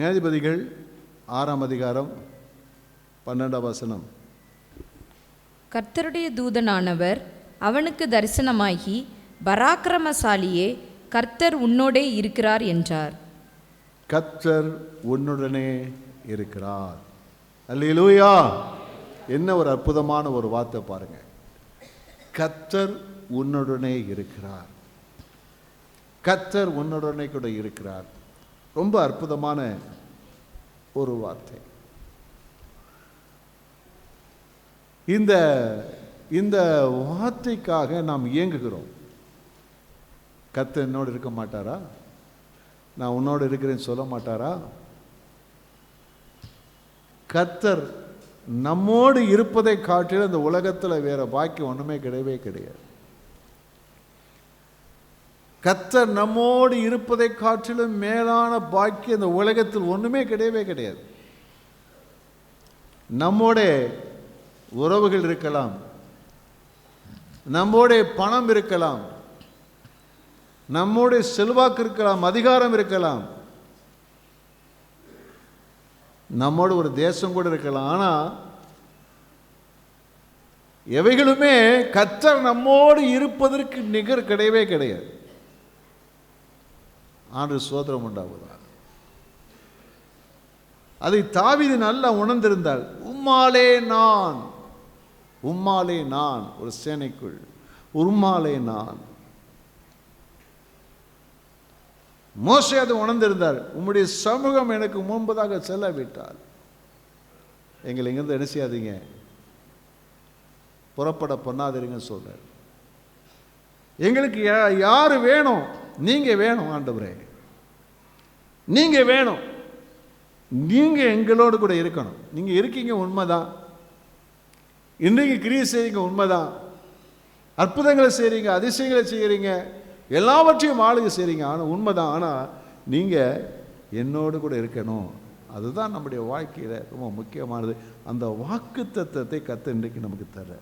நியாயாதிபதிகள் 6ஆம் அதிகாரம் 12ஆம் வசனம். கர்த்தருடைய தூதனானவர் அவனுக்கு தரிசனமாகி, பராக்கிரமசாலியே, கர்த்தர் உன்னோடே இருக்கிறார் என்றார். கர்த்தர் உன்னுடனே இருக்கிறார். அல்லேலூயா! என்ன ஒரு அற்புதமான ஒரு வார்த்தை பாருங்க. கர்த்தர் உன்னுடனே இருக்கிறார். கர்த்தர் உன்னுடனே கூட இருக்கிறார். ரொம்ப அற்புதமான ஒரு வார்த்தை. இந்த இந்த வார்த்தைக்காக நாம் இயங்குகிறோம். கர்த்தர் என்னோடு இருக்க மாட்டாரா? நான் உன்னோடு இருக்கிறேன்னு சொல்ல மாட்டாரா? கர்த்தர் நம்மோடு இருப்பதை காட்டிலும் இந்த உலகத்தில் வேற பாக்கியம் ஒன்றுமே கிடையவே கிடையாது. கர்த்தர் நம்மோடு இருப்பதை காட்டிலும் மேலான பாக்கியம் இந்த உலகத்தில் ஒன்றுமே கிடையவே கிடையாது. நம்மோட உறவுகள் இருக்கலாம், நம்மோட பணம் இருக்கலாம், நம்மோட செல்வாக்கு இருக்கலாம், அதிகாரம் இருக்கலாம், நம்மோட ஒரு தேசம் கூட இருக்கலாம். ஆனால் எவைகளுமே கர்த்தர் நம்மோடு இருப்பதற்கு நிகர் கிடையவே கிடையாது. ஆண்டு சோதரம் உண்டாவதா. அதை தாவீது நல்லா உணர்ந்திருந்தால், உம்மாலே நான், உம்மாலே நான், ஒரு சேனைக்குள் உம்மாலே நான். மோசே அதை உணர்ந்திருந்தார். உம்முடைய சமூகம் எனக்கு முன்பதாக செல்லவிட்டால் எங்களை இங்கிருந்து என்ன செய்யாதீங்க, புறப்பட பண்ணாதீங்க சொல்றார். எங்களுக்கு யாரு வேணும்? நீங்க வேணும் ஆண்டவரே, நீங்க வேணும், நீங்க எங்களோடு கூட இருக்கணும். நீங்க இருக்கீங்க, உண்மைதான். இன்றைக்கு கிரியை செய்றீங்க, உண்மைதான். அற்புதங்களை செய்றீங்க, அதிசயங்களை செய்கிறீங்க, எல்லாவற்றையும் ஆளுக செய்றீங்க, ஆனால் உண்மைதான். ஆனால் நீங்க என்னோடு கூட இருக்கணும். அதுதான் நம்முடைய வாழ்க்கையில் ரொம்ப முக்கியமானது. அந்த வாக்குத்தத்தத்தை கர்த்தர் இன்றைக்கு நமக்கு தர.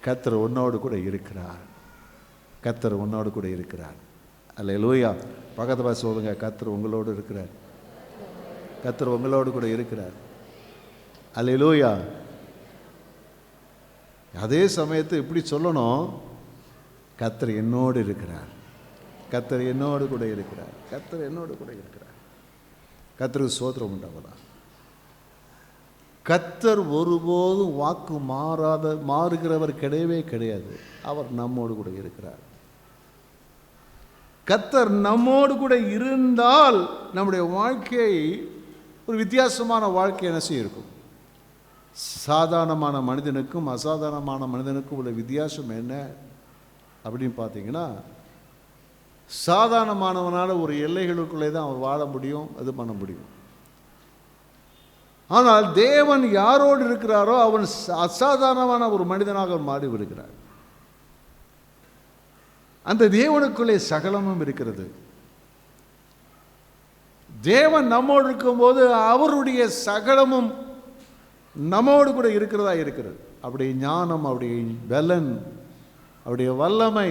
கர்த்தர் உன்னோடு கூட இருக்கிறார். கர்த்தர் உன்னோடு கூட இருக்கிறார். அல்லேலூயா! பக்கத்து பாச சொல்லுங்க, கர்த்தர் உங்களோடு இருக்கிறார். கர்த்தர் உங்களோடு கூட இருக்கிறார். அல்லேலூயா! அதே சமயத்தை இப்படி சொல்லணும், கர்த்தர் என்னோடு இருக்கிறார். கர்த்தர் என்னோடு கூட இருக்கிறார். கர்த்தர் என்னோடு கூட இருக்கிறார். கர்த்தருக்கு ஸ்தோத்திரம் உண்டாவதா. கர்த்தர் ஒருபோதும் வாக்கு மாறுகிறவர் கிடையவே கிடையாது. அவர் நம்மோடு கூட இருக்கிறார். கர்த்தர் நம்மோடு கூட இருந்தால் நம்முடைய வாழ்க்கை ஒரு வித்தியாசமான வாழ்க்கை என்ன செய்யும். சாதாரணமான மனிதனுக்கும் அசாதாரணமான மனிதனுக்கும் உள்ள வித்தியாசம் என்ன அப்படின்னு பார்த்தீங்கன்னா, சாதாரணமானவனால ஒரு எல்லைகளுக்குள்ளே தான் அவர் வாழ முடியும், அது பண்ண முடியும். ஆனால் தேவன் யாரோடு இருக்கிறாரோ அவன் அசாதாரணமான ஒரு மனிதனாக மாறி வருகிறார். அந்த தேவனுக்குள்ளே சகலமும் இருக்கிறது. தேவன் நம்மோடு இருக்கும்போது அவருடைய சகலமும் நம்மோடு கூட இருக்கிறதா இருக்கிறது. அவருடைய ஞானம், அவருடைய பலன், அவருடைய வல்லமை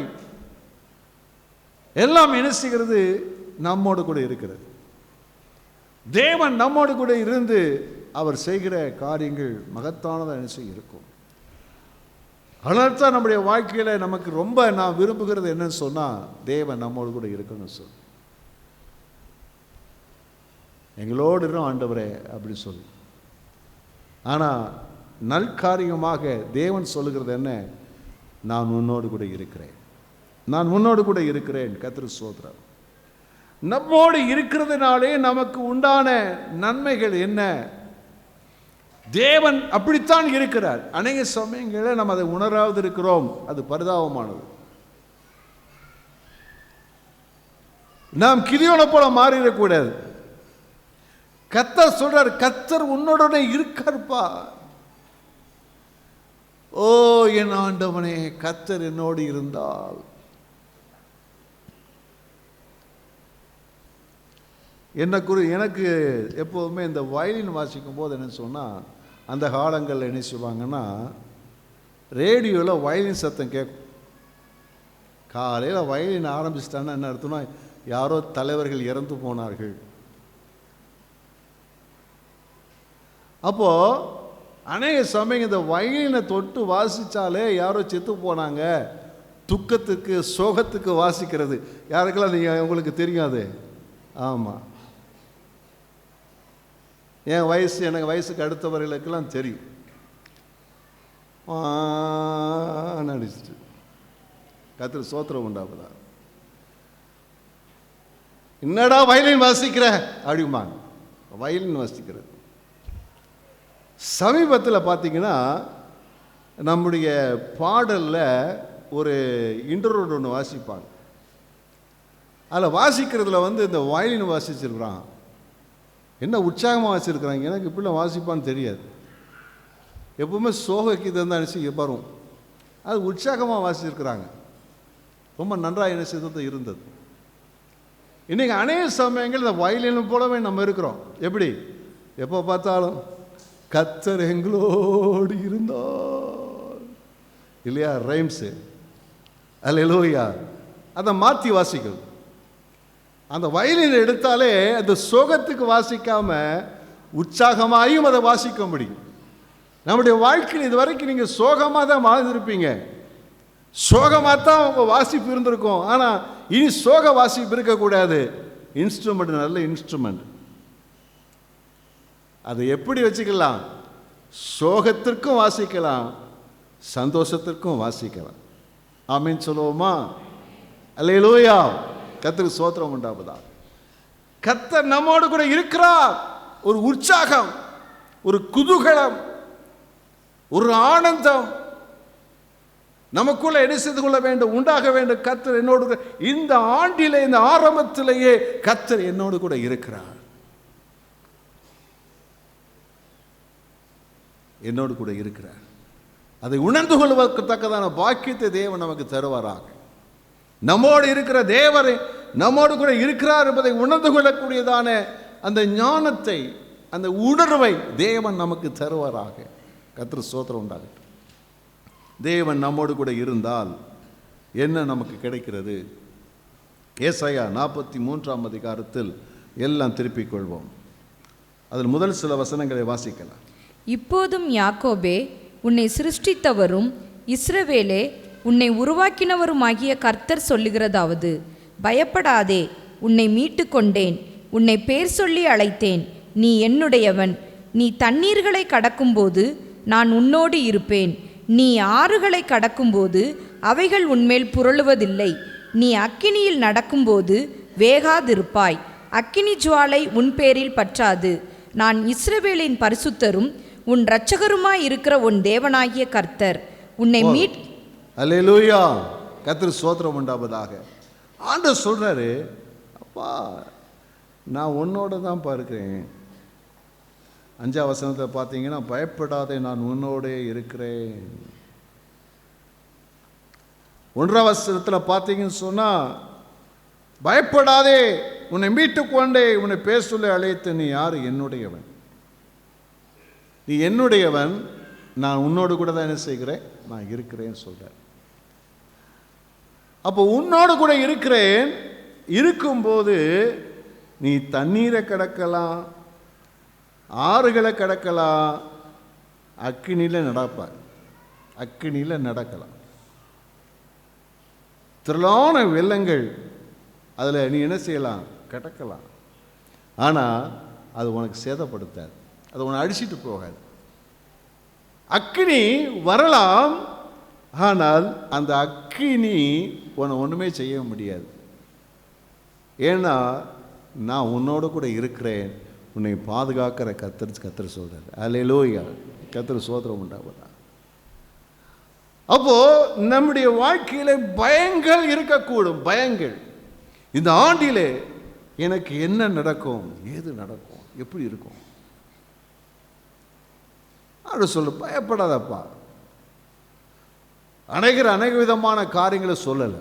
எல்லாம் என்ன செய்கிறது, நம்மோடு கூட இருக்கிறது. தேவன் நம்மோடு கூட இருந்து அவர் செய்கிற காரியங்கள் மகத்தானதாக என்ன செய்ய இருக்கும். அதனால்தான் நம்முடைய வாழ்க்கையில் நமக்கு ரொம்ப நான் விரும்புகிறது என்னன்னு சொன்னால், தேவன் நம்மோடு கூட இருக்கணும்னு சொல்லு. எங்களோடு இருக்கும் ஆண்டவரே அப்படின்னு சொல்லு. ஆனால் நல்காரியமாக தேவன் சொல்லுகிறது என்ன, நான் உன்னோடு கூட இருக்கிறேன், நான் உன்னோடு கூட இருக்கிறேன். கர்த்தருக்கு ஸ்தோத்திரம். நம்மோடு இருக்கிறதுனாலே நமக்கு உண்டான நன்மைகள் என்ன? தேவன் அப்படித்தான் இருக்கிறார். அநேக சமயங்களில் நம்ம அதை உணராது இருக்கிறோம். அது பரிதாபமானது. நாம் கிதியோனை போல மாறிடக்கூடாது. கர்த்தர் சொல்றார், கர்த்தர் உன்னோட இருக்கார்ப்பா. ஓ என் ஆண்டவனே, கர்த்தர் என்னோடு இருந்தால். எனக்கு எப்போதுமே இந்த வயலின் வாசிக்கும் போது என்ன சொன்னால், அந்த காலங்களில் என்ன செய்வாங்கன்னா, ரேடியோவில் வயலின் சத்தம் கேட்கும். காலையில் வயலின் ஆரம்பிச்சிட்டான்னா என்ன அர்த்தம்னா, யாரோ தலைவர்கள் இறந்து போனார்கள் அப்போது அநேக சமயம் இந்த வயலினை தொட்டு வாசித்தாலே யாரோ செத்து போனாங்க, துக்கத்துக்கு சோகத்துக்கு வாசிக்கிறது. யாருக்கெல்லாம் நீங்கள் உங்களுக்கு தெரியாது? ஆமாம், எனக்கு வயசுக்கு அடுத்தவர்களுக்கெல்லாம் தெரியும். நடிச்சிட்டு கர்த்தருக்கு ஸ்தோத்திரம் உண்டாகுதா? என்னடா வயலின் வாசிக்கிற அப்படிம்பாங்க. வயலின் வாசிக்கிறது. சமீபத்தில் பார்த்தீங்கன்னா நம்முடைய பாடலில் ஒரு இன்டர்வியூ ஒன்று வாசிப்பாங்க. அதில் வாசிக்கிறதுல இந்த வயலின் வாசிச்சிருக்கிறான். என்ன உற்சாகமாக வாசிச்சிருக்கிறாங்க. எனக்கு இப்படிலாம் வாசிப்பான்னு தெரியாது. எப்பவுமே சோகக்கு தான் நினச்சி வரும். அது உற்சாகமாக வாசிச்சிருக்கிறாங்க. ரொம்ப நன்றாக என்ன செய்தது இருந்தது. இன்றைக்கி அநேக சமயங்கள் இந்த வயலின் போலவே நம்ம இருக்கிறோம். எப்படி? எப்போ பார்த்தாலும் கர்த்தர் எங்களோடு இருந்தார் இல்லையா? ரைம்ஸு அல்லேலூயா. அதை மாற்றி வாசிக்கணும். அந்த வயலின் எடுத்தாலே அந்த சோகத்துக்கு வாசிக்காம உற்சாகமாயும் அதை வாசிக்க முடியும். நம்முடைய வாழ்க்கையில் இது வரைக்கும் நீங்கள் சோகமாக தான் வாழ்ந்திருப்பீங்க. சோகமாக தான் உங்கள் வாசிப்பு இருந்திருக்கும். ஆனால் இனி சோக வாசிப்பு இருக்கக்கூடாது. இன்ஸ்ட்ருமெண்ட் நல்ல இன்ஸ்ட்ருமெண்ட். அதை எப்படி வச்சுக்கலாம்? சோகத்திற்கும் வாசிக்கலாம், சந்தோஷத்திற்கும் வாசிக்கலாம். ஆமீன் சொல்லுவோமா? அல்லேலூயா. கர்த்தருக்கு ஸ்தோத்திரம் உண்டாவதா. கர்த்தர் நம்மோடு கூட இருக்கிறார். ஒரு உற்சாகம், ஒரு குதூகலம், ஒரு ஆனந்தம் நமக்குள்ள என்ன செய்து கொள்ள வேண்டும்? உண்டாக வேண்டும். கர்த்தர் என்னோடு இந்த ஆண்டிலே, இந்த ஆரம்பத்திலேயே கர்த்தர் என்னோடு கூட இருக்கிறார். என்னோடு கூட இருக்கிறார். அதை உணர்ந்து கொள்வதற்கு தக்கதான பாக்கியத்தை தேவன் நமக்கு தருவாராக. நம்மோடு இருக்கிற தேவரை, நம்மோடு கூட இருக்கிறார் என்பதை உணர்ந்து கொள்ளக்கூடியதான அந்த ஞானத்தை, அந்த உணர்வை தேவன் நமக்கு தருவாராக. கர்த்தருக்கு ஸ்தோத்திரம் உண்டாகட்டும். தேவன் நம்மோடு கூட இருந்தால் என்ன நமக்கு கிடைக்கிறது? ஏசாயா 43ஆம் அதிகாரத்தில் எல்லாம் திருப்பிக் கொள்வோம். அதில் முதல் சில வசனங்களை வாசிக்கலாம். இப்போதும் யாக்கோபே, உன்னை சிருஷ்டித்தவரும் இஸ்ரவேலே, உன்னை உருவாக்கினவருமாகிய கர்த்தர் சொல்லுகிறதாவது, பயப்படாதே, உன்னை மீட்டு கொண்டேன், உன்னை பேர் சொல்லி அழைத்தேன், நீ என்னுடையவன். நீ தண்ணீர்களை கடக்கும்போது நான் உன்னோடு இருப்பேன், நீ ஆறுகளை கடக்கும்போது அவைகள் உன்மேல் புரளுவதில்லை. நீ அக்கினியில் நடக்கும்போது வேகாதிருப்பாய், அக்கினி ஜுவாலை உன் பேரில் பற்றாது. நான் இஸ்ரவேலின் பரிசுத்தரும் உன் இரட்சகருமாய் இருக்கிற உன் தேவனாகிய கர்த்தர் உன்னை அல்லேலூயா. கர்த்தருக்கு ஸ்தோத்திரம் உண்டாவதாக. ஆண்டவர் சொல்றாரு, அப்பா நான் உன்னோட தான் இருக்கிறேன். 5ஆம் வசனத்தில் பார்த்தீங்கன்னா, பயப்படாதே நான் உன்னோடே இருக்கிறேன். 1ஆம் வசனத்தில் பார்த்தீங்கன்னு சொன்னால், பயப்படாதே, உன்னை மீட்டு கொண்டே, உன்னை பேர் சொல்லி அழைத்து, நீ யார்? என்னுடையவன். நீ என்னுடையவன், நான் உன்னோடு கூட தான் என்ன செய்கிறேன்? நான் இருக்கிறேன்னு சொல்கிறேன். அப்போ உன்னோடு கூட இருக்கிறேன். இருக்கும்போது நீ தண்ணீரை கடக்கலாம், ஆறுகளை கடக்கலாம், அக்கினியில் நடப்பார். அக்கினியில் நடக்கலாம். திரளான வெள்ளங்கள் அதில் நீ என்ன செய்யலாம்? கடக்கலாம். ஆனால் அது உனக்கு சேதப்படுத்தாது, அது உன்னை அடிச்சிட்டு போகாது. அக்கினி வரலாம், ஆனால் அந்த அக்கினி உன்னை ஒன்றுமே செய்ய முடியாது. ஏன்னா நான் உன்னோடு கூட இருக்கிறேன், உன்னை பாதுகாக்கிற கர்த்தர் சொல்றாரு. அல்லேலூயா. கர்த்தர் ஸ்தோத்திரம் உண்டாவதா. அப்போ நம்முடைய வாழ்க்கையில பயங்கள் இருக்கக்கூடும். பயங்கள். இந்த ஆண்டிலே எனக்கு என்ன நடக்கும், ஏது நடக்கும், எப்படி இருக்கும்? அப்படி சொல்லு, பயப்படாதப்பா. அநேக விதமான காரியங்களை சொல்லலை.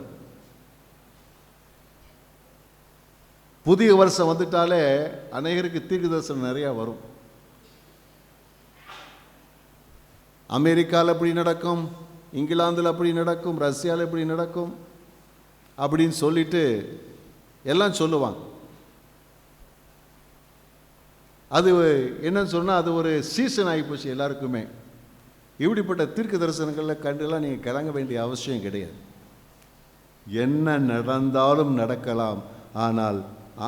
புதிய வருஷம் வந்துட்டாலே அநேகருக்கு தீர்க்க தரிசனம் நிறையா வரும். அமெரிக்காவில் எப்படி நடக்கும், இங்கிலாந்தில் அப்படி நடக்கும், ரஷ்யாவில் எப்படி நடக்கும் அப்படின்னு சொல்லிட்டு எல்லாம் சொல்லுவாங்க. அது என்னன்னு சொன்னால் அது ஒரு சீசன் ஆகிப்போச்சு எல்லாருக்குமே. இப்படிப்பட்ட தீர்க்க தரிசனங்களில் கண்டுலாம் நீங்கள் கலங்க வேண்டிய அவசியம் கிடையாது. என்ன நடந்தாலும் நடக்கலாம். ஆனால்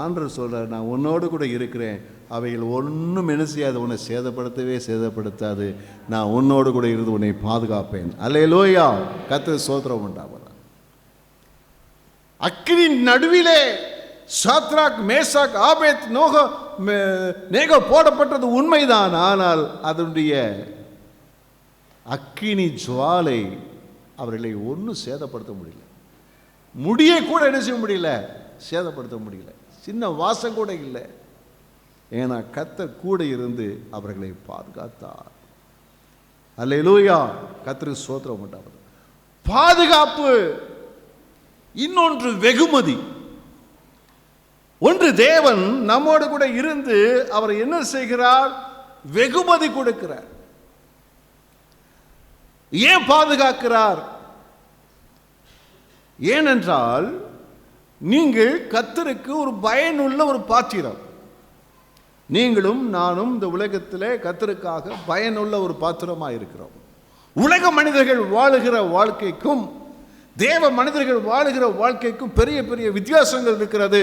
ஆண்டவர் சொல்கிறார், நான் உன்னோடு கூட இருக்கிறேன், அவைகள் ஒன்றும் என்ன செய்யாது, உன்னை சேதப்படுத்தாது, நான் உன்னோடு கூட இருந்து உன்னை பாதுகாப்பேன். அல்லேலூயா, கர்த்தருக்கு ஸ்தோத்திரம் உண்டாவதாக. அக்கினியின் நடுவிலே சாத்ராக், மேசாக், ஆபேத் நேகோ போடப்பட்டது உண்மைதான். ஆனால் அதனுடைய அக்கினி ஜுவாலை அவர்களை ஒன்றும் சேதப்படுத்த முடியல. முடியை கூட என்ன செய்ய முடியல, சேதப்படுத்த முடியல. சின்ன வாசம் கூட இல்லை. ஏன்னா கர்த்தர் கூட இருந்து அவர்களை பாதுகாத்தார். அல்லேலூயா, கர்த்தருக்கு ஸ்தோத்திரம் உண்டாவது. பாதுகாப்பு, இன்னொன்று வெகுமதி. ஒன்று தேவன் நம்மோடு கூட இருந்து அவர் என்ன செய்கிறார், வெகுமதி கொடுக்கிறார். ஏன் பாதுகாக்கிறார்? ஏனென்றால் நீங்கள் கர்த்தருக்கு ஒரு பயனுள்ள ஒரு பாத்திரம். நீங்களும் நானும் இந்த உலகத்திலே கர்த்தருக்காக பயனுள்ள ஒரு பாத்திரமாக இருக்கிறோம். உலக மனிதர்கள் வாழுகிற வாழ்க்கைக்கும் தேவ மனிதர்கள் வாழுகிற வாழ்க்கைக்கும் பெரிய பெரிய வித்தியாசங்கள் இருக்கிறது.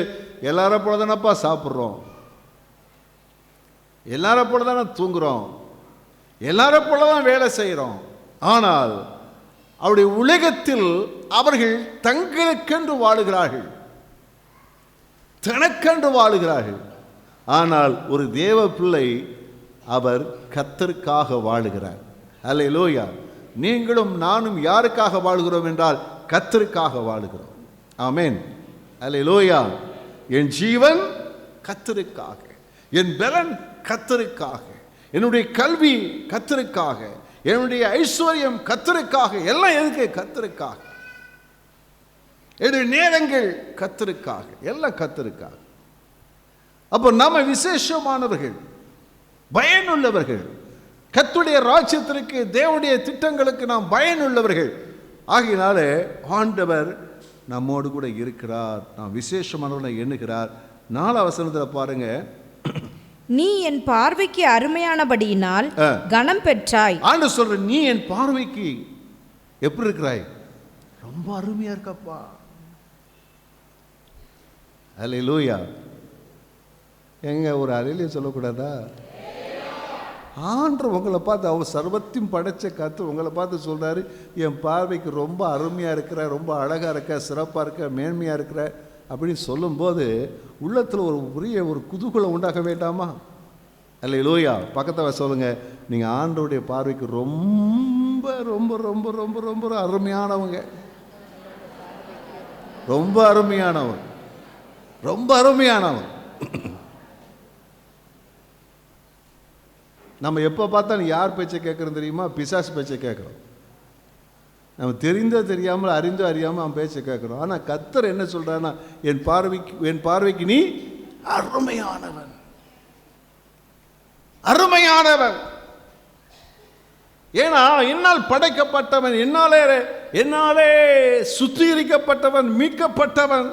எல்லாரை போல தானப்பா சாப்பிட்றோம், எல்லாரை போல தானே தூங்குறோம், எல்லாரை போல தான் வேலை செய்கிறோம். ஆனால் அவருடைய உலகத்தில் அவர்கள் தங்களுக்கென்று வாழுகிறார்கள், தனக்கென்று வாழுகிறார்கள். ஆனால் ஒரு தேவ பிள்ளை அவர் கர்த்தருக்காக வாழுகிறார். அல்லேலூயா. நீங்களும் நானும் யாருக்காக வாழுகிறோம் என்றால் கர்த்தருக்காக வாழுகிறோம். ஆமென். அல்லேலூயா. என் ஜீவன் கர்த்தருக்காக, என் பலன் கர்த்தருக்காக, என்னுடைய கல்வி கர்த்தருக்காக, என்னுடைய ஐஸ்வர்யம் கர்த்தருக்காக, எல்லாம் எதுக்கு? கர்த்தருக்காக. என்னுடைய நேரங்கள் கர்த்தருக்காக, எல்லாம் கர்த்தருக்காக. அப்போ நாம விசேஷமானவர்கள், பயனுள்ளவர்கள். கர்த்தருடைய ராஜ்யத்திற்கு, தேவனுடைய திட்டங்களுக்கு நாம் பயனுள்ளவர்கள். ஆகையினாலே ஆண்டவர் நம்மோடு கூட இருக்கிறார், நாம் விசேஷமானவர்களை எண்ணுகிறார். 4 வசனத்தில் பாருங்க, நீ என் பார்வைக்கு அருமையானபடியினால் கனம் பெற்றாய். ஆண்டவர் சொல்ற, நீ என் பார்வைக்கு எப்படி இருக்கிறாய்? ரொம்ப அருமையா இருக்கப்பா. அல்லேலூயா. எங்க ஒரு அலையிலையும் சொல்லக்கூடாதா? ஆண்டவர் உங்களை பார்த்து, அவர் சர்வத்தையும் படைச்ச கர்த்தர் உங்களை பார்த்து சொல்றாரு, என் பார்வைக்கு ரொம்ப அருமையா இருக்கிற, ரொம்ப அழகா இருக்க, சிறப்பா இருக்க, மேன்மையா இருக்கிற அப்படின்னு சொல்லும்போது உள்ளத்தில் ஒரு பெரிய ஒரு குதூகலம் உண்டாக வேண்டாமா? அல்லேலூயா. பக்கத்தில் சொல்லுங்க, நீங்க ஆண்டவருடைய பார்வைக்கு ரொம்ப ரொம்ப ரொம்ப ரொம்ப ரொம்ப அருமையானவங்க, ரொம்ப அருமையானவங்க, ரொம்ப அருமையானவங்க. நம்ம எப்போ பார்த்தாலும் யார் பேச்சை கேட்குறோம் தெரியுமா? பிசாசு பேச்சை கேட்குறோம். நம்ம தெரிந்தோ தெரியாமல், அறிந்தோ அறியாமல் அவன் பேச்சை கேட்குறோம். ஆனால் கர்த்தர் என்ன சொல்கிறான்னா, என் பார்வைக்கு நீ அருமையானவன், அருமையானவன். ஏன்னா என்னால் படைக்கப்பட்டவன், என்னாலே சுத்திகரிக்கப்பட்டவன், மீட்கப்பட்டவன்.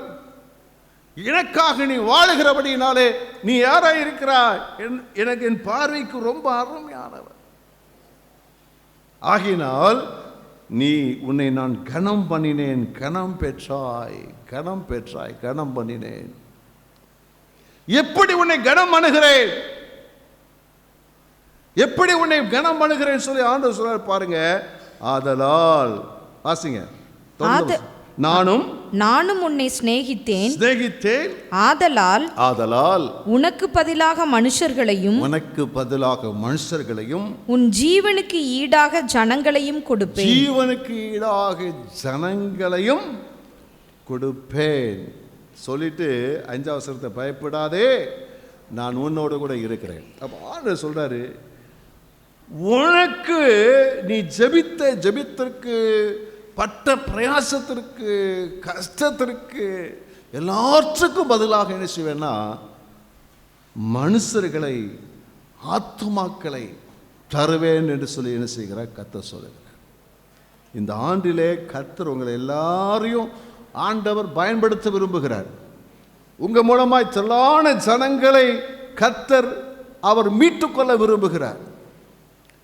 எனக்காக நீ வாழுகிறபடினாலே நீ யாராய் இருக்கிறாய்? எனக்கு என் பார்வைக்கு ரொம்ப அருமையானவன். ஆகினால் நீ உன்னை நான் கனம் பண்ணினேன், கனம் பெற்றாய், கனம் பெற்றாய், கனம் பண்ணினேன். எப்படி உன்னை கனம் பண்ணுகிறேன், எப்படி உன்னை கனம் பண்ணுகிறேன் சொல்லி ஆண்டவர் சொல்றார் பாருங்க. ஆதலால், வாசிங்க, நானும் உன்னை சிநேகித்தேன், ஆதலால் உனக்கு பதிலாக மனுஷர்களையும் உன் ஜீவனுக்கு ஈடாக ஜனங்களையும் கொடுப்பேன், ஜீவனுக்கு ஈடாக ஜனங்களையும் கொடுப்பேன் சொல்லிட்டு 5ஆம் வசனத்தை, பயப்படாதே நான் உன்னோடு கூட இருக்கிறேன். அப்போ ஆண்டவர் சொல்றாரு, உனக்கு நீ ஜெபித்திற்கு பட்ட பிரயாசத்திற்கு, கஷ்டத்திற்கு, எல்லாற்றுக்கும் பதிலாக என்ன செய்வேன்னா மனுஷர்களை, ஆத்துமாக்களை தருவேன் என்று சொல்லி என்ன செய்கிறார் கர்த்தர் சொல்லுகிறார். இந்த ஆண்டிலே கர்த்தர் உங்களை எல்லாரையும் ஆண்டவர் பயன்படுத்த விரும்புகிறார். உங்க மூலமாய் திரளான ஜனங்களை கர்த்தர் அவர் மீட்டுக்கொள்ள விரும்புகிறார்.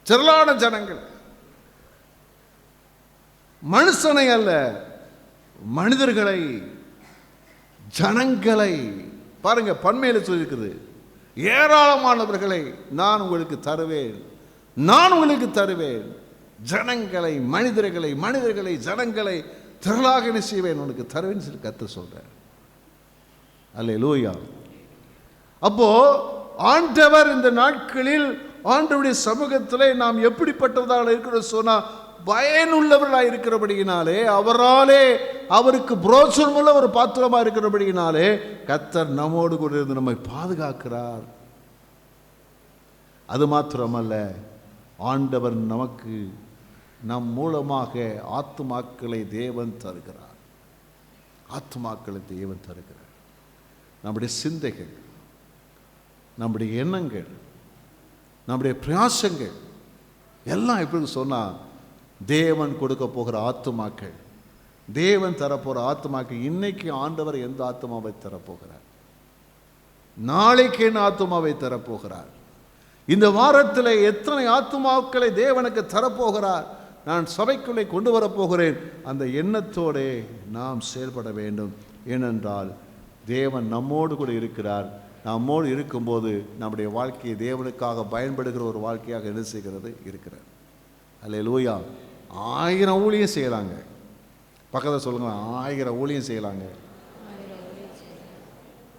திரளான ஜனங்கள், மனுஷனை அல்ல, மனிதர்களை, ஜனங்களை பாருங்க, பன்மையில சொல்லியிருக்கிறது, ஏராளமானவர்களை நான் உங்களுக்கு தருவேன், நான் உங்களுக்கு தருவேன். ஜனங்களை, மனிதர்களை ஜனங்களை திரளாக என்ன செய்வேன், உனக்கு தருவேன்னு சொல்லி கர்த்தர் சொல்றார். அல்லேலூயா. அப்போ ஆண்டவர் இந்த நாட்களில் ஆண்டவருடைய சமூகத்திலே நாம் எப்படிப்பட்டவர்களாக இருக்கிறோம் சொன்னா, பயனுள்ளவர்களாக இருக்கிறபடியினாலே, அவராலே அவருக்கு புரோஜனமுள்ள ஒரு பாத்திரமாக இருக்கிறபடியினாலே கர்த்தர் நம்மோடு கூட இருந்து நம்மை பாதுகாக்கிறார். அது மாத்திரமல்ல, ஆண்டவர் நமக்கு நம் மூலமாக ஆத்துமாக்களை தேவன் தருகிறார். ஆத்துமாக்களை தேவன் தருகிறார். நம்முடைய சிந்தைகள், நம்முடைய எண்ணங்கள், நம்முடைய பிரயாசங்கள் எல்லாம் எப்படி சொன்னால், தேவன் கொடுக்க போகிற ஆத்துமாக்கள், தேவன் தரப்போகிற ஆத்துமாக்கள். இன்னைக்கு ஆண்டவர் எந்த ஆத்துமாவை தரப்போகிறார், நாளைக்கு என்ன ஆத்துமாவை தரப்போகிறார், இந்த வாரத்தில் எத்தனை ஆத்துமாக்களை தேவனுக்கு தரப்போகிறார், நான் சபைக்குள்ளே கொண்டு வரப்போகிறேன், அந்த எண்ணத்தோடு நாம் செயல்பட வேண்டும். ஏனென்றால் தேவன் நம்மோடு கூட இருக்கிறார். நம்மோடு இருக்கும்போது நம்முடைய வாழ்க்கையை தேவனுக்காக பயன்படுகிற ஒரு வாழ்க்கையாக என்ன செய்கிறது இருக்கிறார். அல்லேலூயா. 1000 ஊழியம் செய்யலாங்க. பக்கத்தில் சொல்லுங்க, 1000 ஊழியம் செய்யலாங்க.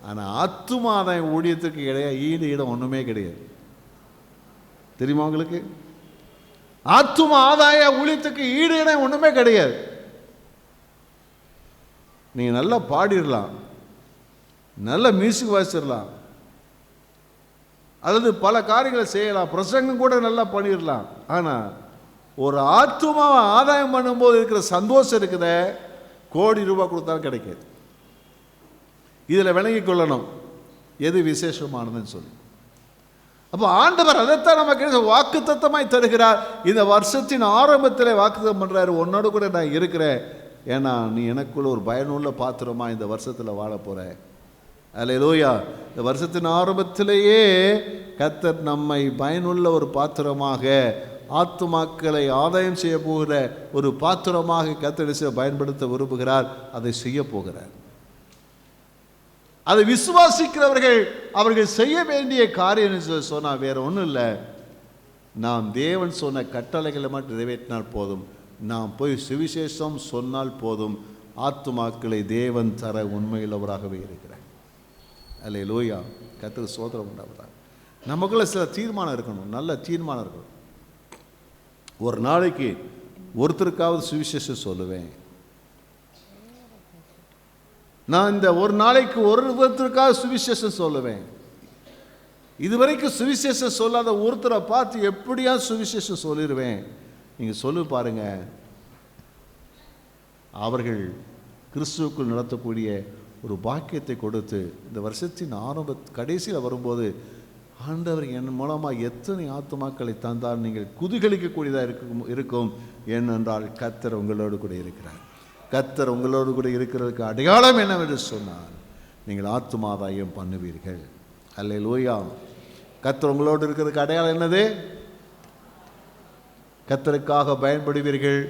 ஆனால் ஆத்துமாதாய ஊழியத்துக்கு ஈடு ஒன்றுமே கிடையாது. தெரியுமா உங்களுக்கு? ஆத்தும ஆதாய ஊழியத்துக்கு ஈடு ஒன்றுமே கிடையாது. நீங்கள் நல்லா பாடிடலாம், நல்ல மியூசிக் வாசிடலாம், அல்லது பல காரியங்களை செய்யலாம், பிரசங்கம் கூட நல்லா பண்ணிடலாம். ஆனால் ஒரு ஆத்துமாவை ஆதாயம் பண்ணும்போது இருக்கிற சந்தோஷம் இருக்குத, கோடி ரூபாய் கொடுத்தாலும் கிடைக்காது. இதில் விளங்கி கொள்ளணும் எது விசேஷமானதுன்னு சொல்லி. அப்போ ஆண்டவர் அதைத்தான் நமக்கு வாக்குத்தத்தமாய் தருகிறார். இந்த வருஷத்தின் ஆரம்பத்தில் வாக்குத்தம் பண்ணுறாரு, உன்னோடு கூட நான் இருக்கிறேன், ஏன்னா நீ எனக்குள்ள ஒரு பயனுள்ள பாத்திரமா இந்த வருஷத்தில் வாழ போற. அல்லேலூயா. இந்த வருஷத்தின் ஆரம்பத்திலேயே கர்த்தர் நம்மை பயனுள்ள ஒரு பாத்திரமாக, ஆத்துமாக்களை ஆதாயம் செய்ய போகிற ஒரு பாத்திரமாக கர்த்தர் பயன்படுத்த விரும்புகிறார். அதை செய்ய போகிறார். அதை விசுவாசிக்கிறவர்கள் அவர்கள் செய்ய வேண்டிய காரியம் சொன்னால் வேற ஒன்றும் இல்லை, நாம் தேவன் சொன்ன கட்டளைகளை மட்டும் நிறைவேற்றினால் போதும், நாம் போய் சுவிசேஷம் சொன்னால் போதும், ஆத்துமாக்களை தேவன் தர உண்மையுள்ளவராகவே இருக்கிறார். அல்லேலூயா. கர்த்தருக்கு ஸ்தோத்திரம் உண்டாவதாக. நமக்குள்ள சில தீர்மானம் இருக்கணும், நல்ல தீர்மானம் இருக்கணும். ஒரு நாளைக்கு ஒருத்தருக்காவது சுவிசேஷம் சொல்லுவேன். நான் இந்த ஒரு நாளைக்கு ஒருத்தருக்காக சுவிசேஷம் சொல்லுவேன். இதுவரைக்கும் சுவிசேஷம் சொல்லாத ஒருத்தரை பார்த்து எப்படியா சுவிசேஷம் சொல்லிடுவேன். நீங்கள் சொல்லு பாருங்க, அவர்கள் கிறிஸ்துவுக்குள் நடத்தக்கூடிய ஒரு பாக்கியத்தை கொடுத்து இந்த வருஷத்தின் கடைசியில் வரும்போது, ஆண்டவர் என் மூலமாக எத்தனை ஆத்துமாக்களை தந்தால் நீங்கள் குதூகலிக்கக்கூடியதாக இருக்கும். ஏனென்றால் கர்த்தர் உங்களோடு கூட இருக்கிறார். கர்த்தர் உங்களோடு கூட இருக்கிறதுக்கு அடையாளம் என்னவென்று சொன்னால், நீங்கள் ஆத்துமாதாயம் பண்ணுவீர்கள். அல்லேலூயா. கர்த்தர் உங்களோடு இருக்கிறதுக்கு அடையாளம் என்னது? கர்த்தருக்காக பயன்படுவீர்கள்,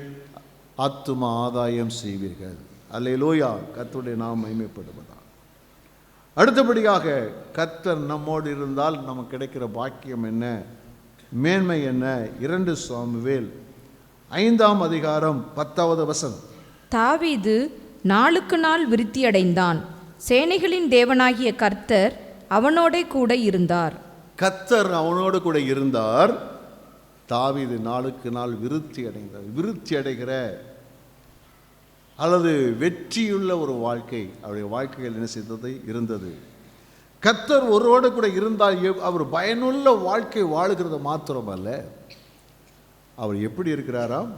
ஆத்தும ஆதாயம் செய்வீர்கள். அல்லேலூயா. கர்த்தருடைய நாம் மகிமைப்படுவதா. அடுத்தபடியாக கர்த்தர் நம்மோடு இருந்தால் நமக்கு கிடைக்கிற பாக்கியம் என்ன, மேன்மை என்ன? 2 சாமுவேல் 5ஆம் அதிகாரம் 10வது வசனம். தாவீது நாளுக்கு நாள் விருத்தியடைந்தான், சேனைகளின் தேவனாகிய கர்த்தர் அவனோட கூட இருந்தார். கர்த்தர் அவனோடு கூட இருந்தார். தாவீது நாளுக்கு நாள் விருத்தி அடைந்தார். விருத்தி அடைகிற அல்லது வெற்றியுள்ள ஒரு வாழ்க்கை அவருடைய வாழ்க்கையில் என்ன செய்தது இருந்தது. கர்த்தர் ஒருவோடு கூட இருந்தால் அவர் பயனுள்ள வாழ்க்கை வாழுகிறது மாத்திரமல்ல, அவர் எப்படி இருக்கிறாராம்,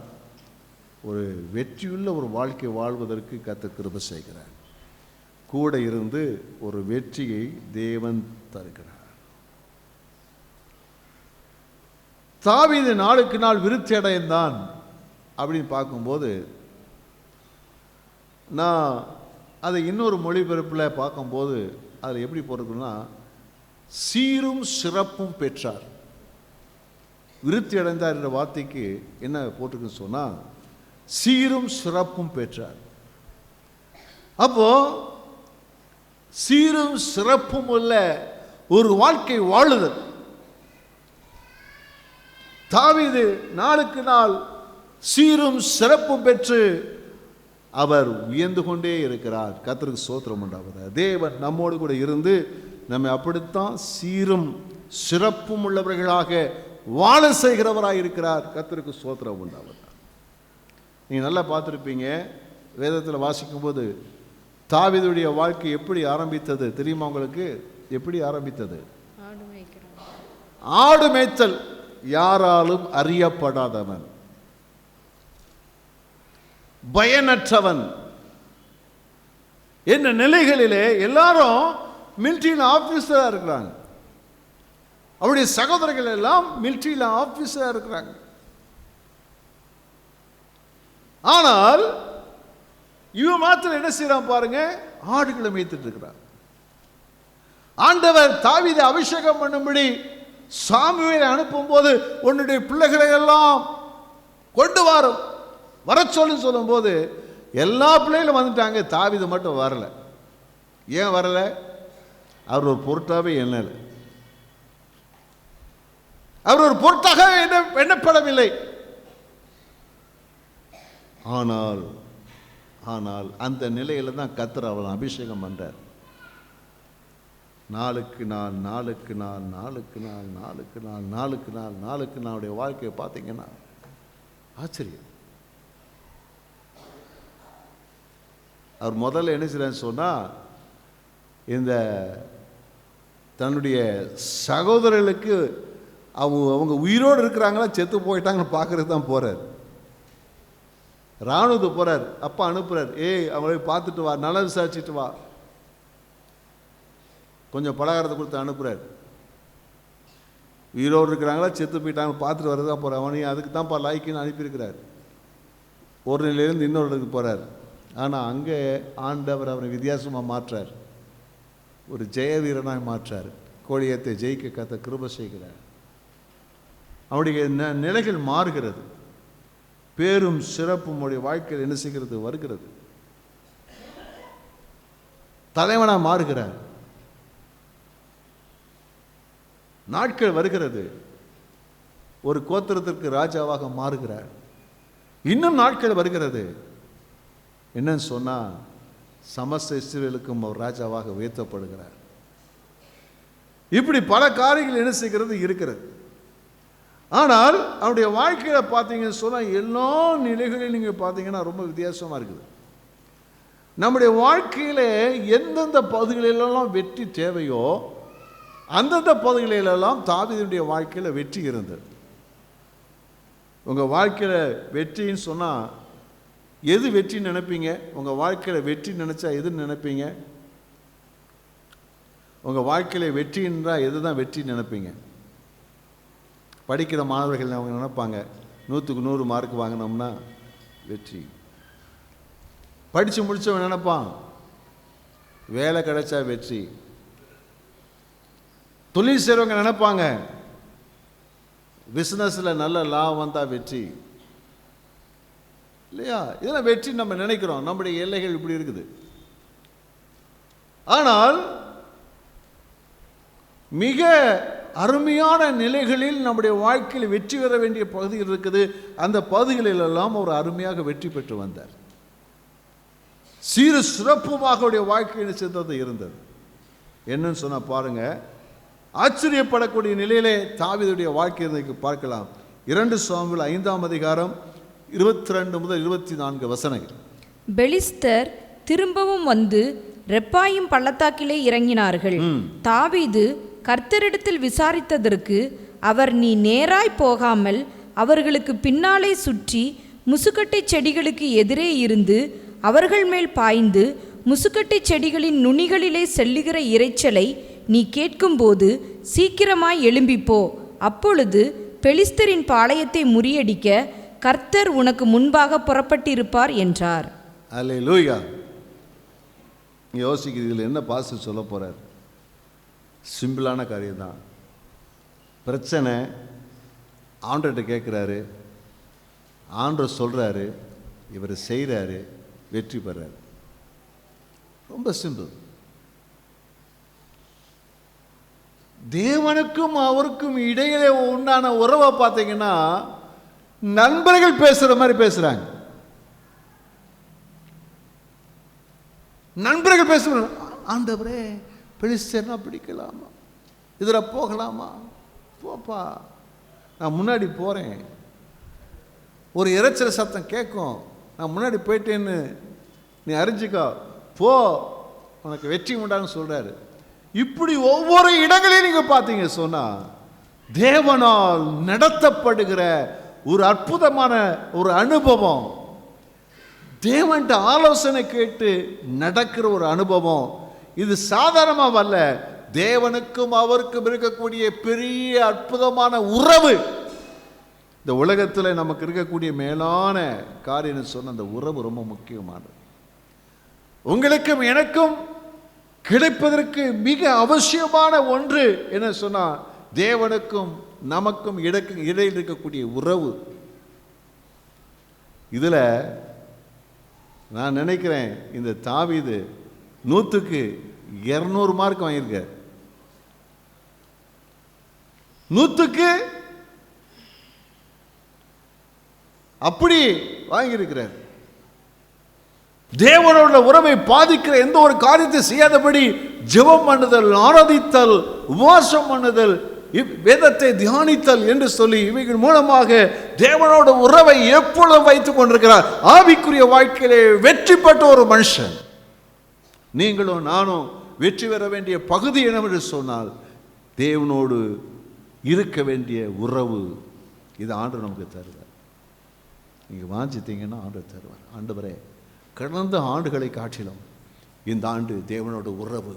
ஒரு வெற்றியுள்ள ஒரு வாழ்க்கை வாழ்வதற்கு கர்த்தர் கிருபை செய்கிறார். கூட இருந்து ஒரு வெற்றியை தேவன் தருகிறார். தாவீது நாளுக்கு நாள் விருத்தி அடைந்தான் அப்படின்னு பார்க்கும்போது, நான் அதை இன்னொரு மொழிபெயர்ப்பில் பார்க்கும்போது அதில் எப்படி போகிறதுன்னா, சீரும் சிறப்பும் பெற்றார். விருத்தி அடைந்தார் என்ற வார்த்தைக்கு என்ன போட்டுக்குன்னு சொன்னா, சீரும் சிறப்பும் பெற்றார். அப்போ சீரும் சிறப்பும் உள்ள ஒரு வாழ்க்கை வாழுதல். தாவீது நாளுக்கு நாள் சீரும் சிறப்பும் பெற்று அவர் உயர்ந்து கொண்டே இருக்கிறார். கர்த்தருக்கு ஸ்தோத்திரம் உண்டாவதாக. தேவன் நம்மோடு கூட இருந்து நம்மை அப்படித்தான் சீரும் சிறப்பும் உள்ளவர்களாக வாழ செய்கிறவராக இருக்கிறார். கர்த்தருக்கு ஸ்தோத்திரம் உண்டாவதாக. நீங்கள் நல்லா பார்த்துருப்பீங்க, வேதத்தில் வாசிக்கும்போது தாவீதுடைய வாழ்க்கை எப்படி ஆரம்பித்தது தெரியுமா உங்களுக்கு? எப்படி ஆரம்பித்தது? ஆடு மேய்த்தல், யாராலும் அறியப்படாதவன், பயனற்றவன் என்ற நிலைகளிலே எல்லாரும் மிலிட்டரியில் ஆபீசரா இருக்கிறாங்க. அவருடைய சகோதரர்கள் எல்லாம் மிலிட்டரியில் ஆபீசரா இருக்கிறாங்க. ஆனால் இவன் மாத்திரம் என்ன செய்யறான் பாருங்க, ஆடுகளை மேய்த்துட்டு இருக்கிறான். ஆண்டவர் தாவீதை அபிஷேகம் பண்ணும்படி சாமுவேலை அனுப்பும் போது உன்னுடைய பிள்ளைகளை எல்லாம் கொண்டு வர சொல்லும் போது எல்லா பிள்ளைகளும் வந்துட்டாங்க, தாவீது மட்டும் வரல. ஏன் வரல? அவர் ஒரு பொருட்டாவே எண்ணல, அவர் ஒரு பொருட்டாக எண்ணப்படவில்லை. ஆனால் அந்த நிலையில தான் கர்த்தர் அவனை அபிஷேகம் பண்றார். நாளுக்கு நாளுடைய வாழ்க்கையை பார்த்தீங்கன்னா ஆச்சரியம். அவர் முதல்ல என்ன செய்யறான்னு சொன்னா, இந்த தன்னுடைய சகோதரர்களுக்கு அவங்க உயிரோடு இருக்கிறாங்களா செத்து போயிட்டாங்கன்னு பார்க்கறது தான் போறார். ராணுவத்துக்கு போறார், அப்பா அனுப்புறார், அவங்களை பார்த்துட்டு வா, நல விசாரிச்சுட்டு வா, கொஞ்சம் பலகாரத்தை கொடுத்து அனுப்புறார். உயிரோடு இருக்கிறாங்களா செத்து போயிட்டாங்க பார்த்துட்டு வரதான் போறார். அவனையும் அதுக்கு தான்ப்பா லாய்க்குன்னு அனுப்பியிருக்கிறார். ஒரு நிலையிலேருந்து இன்னொரு இடத்துக்கு போறார். ஆனால் அங்கே ஆண்டவர் அவனை வித்தியாசமாக மாற்றார், ஒரு ஜெய வீரனாக மாற்றார். கோழியத்தை ஜெயிக்க கத்த கிருபை செய்கிறார். அவனுடைய நிலைகள் மாறுகிறது, பேரும் சிறப்பும் உடைய வாழ்க்கையில் என்ன செய்கிறது, வருகிறது. தலைவனாக மாறுகிறார். நாட்கள் வருகிறது, ஒரு கோத்திரத்திற்கு ராஜாவாக மாறுகிறார். இன்னும் நாட்கள் வருகிறது, என்னன்னு சொன்னா சமஸ்த இஸ்ரவேலுக்கும் அவர் ராஜாவாக உயர்த்தப்படுகிறார். இப்படி பல காரியங்கள் என்ன செய்கிறது இருக்கிறது. ஆனால் அவருடைய வாழ்க்கையில பார்த்தீங்கன்னு சொன்னா எல்லா நிலைகளிலும் நீங்க பார்த்தீங்கன்னா ரொம்ப வித்தியாசமா இருக்குது. நம்முடைய வாழ்க்கையில எந்தெந்த பகுதிகளிலெல்லாம் வெற்றி தேவையோ அந்தந்த பகுதிகளிலெல்லாம் தாவீதுடைய வாழ்க்கையில வெற்றி இருந்தது. உங்க வாழ்க்கையில வெற்றின்னு சொன்னா எது வெற்றின்னு நினைப்பீங்க? உங்க வாழ்க்கையில வெற்றி நினைச்சா எது நினைப்பீங்க? உங்க வாழ்க்கையில வெற்றின்றா எதுதான் வெற்றி நினைப்பீங்க? படிக்கிற மாணவர்கள் அவங்க நினைப்பாங்க 100க்கு 100 மார்க் வாங்கினோம்னா வெற்றி. படித்து முடித்தவன் நினைப்பான் வேலை கிடைச்சா வெற்றி. தொழில் செய்கிறவங்க நினைப்பாங்க பிஸ்னஸில் நல்ல லாபம் வந்தால் வெற்றி. இல்லையா? இதெல்லாம் வெற்றி நம்ம நினைக்கிறோம். நம்முடைய எல்லைகள் இப்படி இருக்குது. ஆனால் மிக அருமையான நிலைகளில் நம்முடைய வாழ்க்கையில் வெற்றி பெற வேண்டிய பகுதிகள் இருக்குது. அந்த பகுதிகளிலெல்லாம் ஒரு அருமையாக வெற்றி பெற்று வந்தார். சீரு சிறப்புமாக அவருடைய வாழ்க்கையில் சேர்ந்தது இருந்தது. என்னன்னு சொன்னா பாருங்க, ஆச்சரியப்படக்கூடிய நிலையிலே தாவீதுடைய வாழ்க்கை பார்க்கலாம். 2 சாமுவேல் 5ஆம் அதிகாரம் 22 முதல் 24 வசனங்கள். பெலிஸ்தர் திரும்பவும் வந்து ரெப்பாயும் பள்ளத்தாக்கிலே இறங்கினார்கள். தாவீது கர்த்தரிடத்தில் விசாரித்ததற்கு அவர், நீ நேராய் போகாமல் அவர்களுக்கு பின்னாலே சுற்றி முசுக்கட்டை செடிகளுக்கு எதிரே இருந்து அவர்கள் மேல் பாய்ந்து முசுக்கட்டை செடிகளின் நுனிகளிலே செல்லுகிற இரைச்சலை நீ கேட்கும்போது சீக்கிரமாய் எழும்பிப்போ, அப்பொழுது பெலிஸ்தரின் பாளையத்தை முறியடிக்க கர்த்தர் உனக்கு முன்பாக புறப்பட்டிருப்பார் என்றார். அல்லேலூயா. யோசிக்கிறீர்கள் என்ன பாஸ்டர் சொல்ல போறார்? சிம்பிளான காரியம்தான். பிரச்சனை ஆண்டவர்கிட்ட கேட்குறாரு, ஆண்டவர் சொல்கிறாரு, இவர் செய்கிறாரு, வெற்றி பெறாரு. ரொம்ப சிம்பிள். தேவனுக்கும் அவருக்கும் இடையிலே உண்டான உறவை பார்த்தீங்கன்னா நண்பர்கள் பேசுகிற மாதிரி பேசுகிறாங்க. நண்பர்கள் பேசுகிறாங்க, ஆண்டவரே பெலிஸ்தேர்னா பிடிக்கலாமா, இதில் போகலாமா, போப்பா நான் முன்னாடி போகிறேன், ஒரு இரைச்சல் சத்தம் கேட்கும், நான் முன்னாடி போயிட்டேன்னு நீ அறிஞ்சிக்கோ, போ, உனக்கு வெற்றி உண்டான்னு சொல்கிறாரு. இப்படி ஒவ்வொரு இடங்களையும் நீங்கள் பார்த்தீங்க சொன்னால் தேவனால் நடத்தப்படுகிற ஒரு அற்புதமான ஒரு அனுபவம், தேவன்கிட்ட ஆலோசனை கேட்டு நடக்கிற ஒரு அனுபவம். இது சாதாரணமாக அல்ல, தேவனுக்கும் அவருக்கும் இருக்கக்கூடிய பெரிய அற்புதமான உறவு. இந்த உலகத்தில் நமக்கு இருக்கக்கூடிய மேலான காரியம் சொன்ன அந்த உறவு ரொம்ப முக்கியமானது. உங்களுக்கும் எனக்கும் கிடைப்பதற்கு மிக அவசியமான ஒன்று என்ன சொன்னால் தேவனுக்கும் நமக்கும் இடையில் இருக்கக்கூடிய உறவு. இதில் நான் நினைக்கிறேன் இந்த தாவீது 100க்கு 200 மார்க் வாங்கியிருக்கார். 100க்கு அப்படி வாங்கியிருக்கிறார். தேவனோட உறவை பாதிக்கிற எந்த ஒரு காரியத்தை செய்யாதபடி ஜெபம் பண்ணுதல், ஆராதித்தல், உபவாசம் பண்ணுதல், வேதத்தை தியானித்தல் என்று சொல்லி இவைகள் மூலமாக தேவனோட உறவை எப்பொழுதும் வைத்துக் கொண்டிருக்கிறார். ஆவிக்குரிய வாழ்க்கையிலே வெற்றி பெற்ற ஒரு மனுஷன். நீங்களும் நானும் வெற்றி பெற வேண்டிய பகுதி என்னவென்று சொன்னால் தேவனோடு இருக்க வேண்டிய உறவு. இது ஆண்டவர் நமக்கு தருவார். நீங்கள் வாஞ்சித்தீங்கன்னா ஆண்டவர் தருவார். ஆண்டவரே, கடந்த ஆண்டுகளை காட்டிலும் இந்த ஆண்டு தேவனோட உறவு,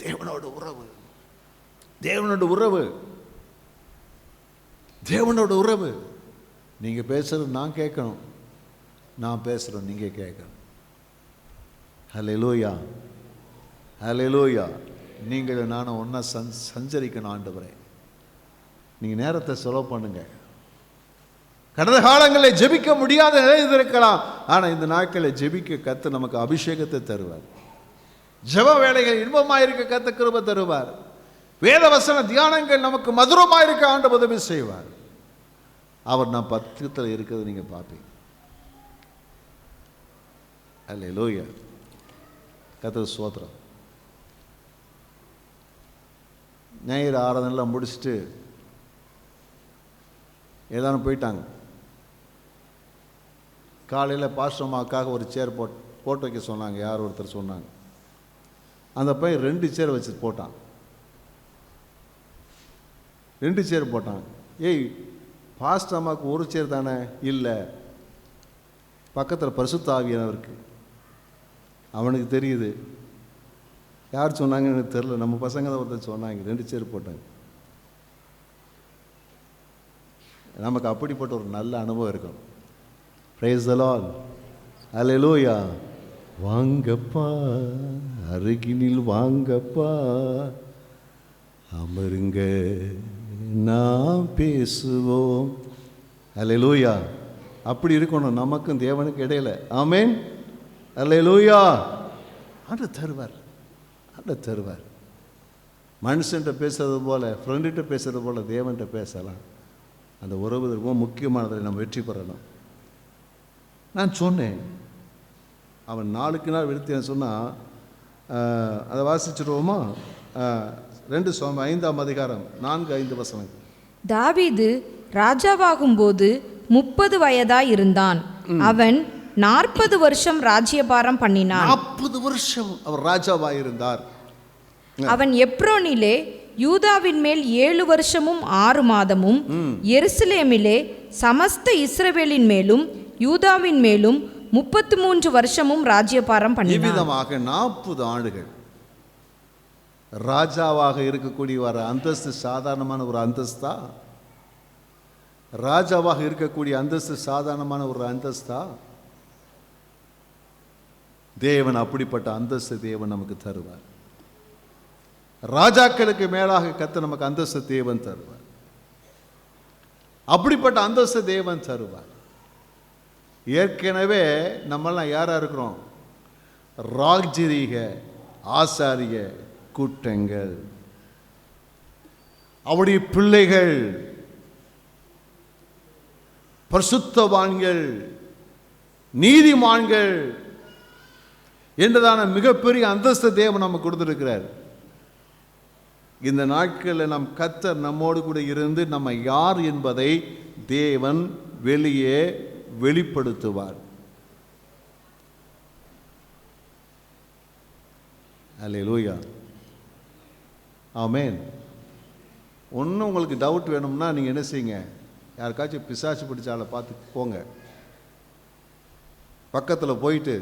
தேவனோட உறவு, தேவனோட உறவு, தேவனோட உறவு. நீங்கள் பேசுகிறது நான் கேட்கணும், நான் பேசுகிறேன் நீங்கள் கேட்கணும். ஹல்லேலூயா, ஹல்லேலூயா. நீங்கள் நானும் ஒன்றா சஞ்சரிக்கணும். ஆண்டவரே, நீங்கள் நேரத்தை செலவு பண்ணுங்க. கடந்த காலங்களில் ஜெபிக்க முடியாத நிலை இருக்கலாம், ஆனால் இந்த நாட்களில் ஜெபிக்க கத்து நமக்கு அபிஷேகத்தை தருவார். ஜெப வேலைகள் இன்பமாக இருக்க கத்த கிருபை தருவார். வேத வசன தியானங்கள் நமக்கு மதுரமாக இருக்க ஆண்டவர் உதவி செய்வார். அவர் நான் பக்கத்தில் இருக்கிறது நீங்கள் பார்ப்பீங்க. அல்லேலூயா, கர்த்தர் ஸ்தோத்திரம். ஞாயிறு ஆராதனைலாம் முடிச்சுட்டு ஏதானும் போயிட்டாங்க. காலையில் பாஸ்டர்மாக்காக ஒரு சேர் போட்டு வைக்க சொன்னாங்க. யார் ஒருத்தர் சொன்னாங்க. அந்த பையன் 2 சேர் வச்சு போட்டான். 2 சேர் போட்டான். ஏய், பாஸ்டர்மாவுக்கு ஒரு சேர் தானே? இல்லை, பக்கத்தில் பரிசுத்த ஆவியானவருக்கு. அவனுக்கு தெரியுது. யார் சொன்னாங்கன்னு எனக்கு தெரில, நம்ம பசங்க தான் ஒருத்தர் சொன்னாங்க. 2 சேர் போட்டாங்க. நமக்கு அப்படிப்பட்ட ஒரு நல்ல அனுபவம் இருக்கும். பிரைஸ் தி லார்ட், அல்லேலூயா. வாங்கப்பா, அருகினில் வாங்கப்பா, அமருங்க நாம் பேசுவோம். அல்லேலூயா. அப்படி இருக்கணும் நமக்கும் தேவனுக்கு இடையில. ஆமென், அல்லேலூயா. ஆண்டவர் தருவார், ஆண்டவர் தருவார். மனுஷன்கிட்ட பேசுறது போல, ஃப்ரெண்டுகிட்ட பேசுறது போல தேவன்கிட்ட பேசலாம். அந்த உறவு ரொம்ப முக்கியமானதை நம்ம வெற்றி பெறணும். நான் சொன்னேன், அவன் 4க்கு நாள் விடுத்தேன்னு சொன்னால் அதை வாசிச்சுடுவோமா? 2 சாமுவேல் 5ஆம் அதிகாரம் 4-5 வசனம். தாவீது ராஜாவாகும்போது 30 வயதாய் இருந்தான். அவன் 40 வருஷம் ராஜ்யபாரம் பண்ணினான். 40 வருஷம் அவர் ராஜாவாயிருந்தார். அவன் எப்ரோனிலே யூதாவின் மேல் 7 வருஷமும் 6 மாதமும், எருசலேமிலே சமஸ்த இஸ்ரவேலின் மேலும் யூதாவின் மேலும் 33 வருஷமும் ராஜ்யபாரம் பண்ணினான். இவ்விதமாக 40 ஆண்டுகள் ராஜாவாக இருக்கக்கூடிய ஒரு அந்தஸ்து சாதாரணமான ஒரு அந்தஸ்தா? ராஜாவாக இருக்கக்கூடிய அந்தஸ்து சாதாரணமான ஒரு அந்தஸ்தா? தேவன் அப்படிப்பட்ட அந்தஸ்து தேவன் நமக்கு தருவார். ராஜாக்களுக்கு மேலாக கர்த்தர் நமக்கு அந்தஸ்து தேவன் தருவார். அப்படிப்பட்ட அந்தஸ்து தேவன் தருவார். ஏற்கனவே நம்மெல்லாம் யாரா இருக்கிறோம்? ராஜரீக ஆசாரிய கூட்டங்கள், அவருடைய பிள்ளைகள், பரிசுத்தவான்கள், நீதிமான்கள் என்றதான மிகப்பெரிய அந்தஸ்து தேவன் நமக்கு கொடுத்திருக்கிறார். இந்த நாட்களில் நம் கர்த்தர் நம்மோடு கூட இருந்து நம்ம யார் என்பதை தேவன் வெளியே வெளிப்படுத்துவார். அல்லேலூயா, ஆமென். ஒன்றும் உங்களுக்கு டவுட் வேணும்னா நீங்கள் என்ன செய்யுங்க, யாருக்காச்சும் பிசாசு பிடிச்ச ஆளை பார்த்து போங்க, பக்கத்தில் போயிட்டு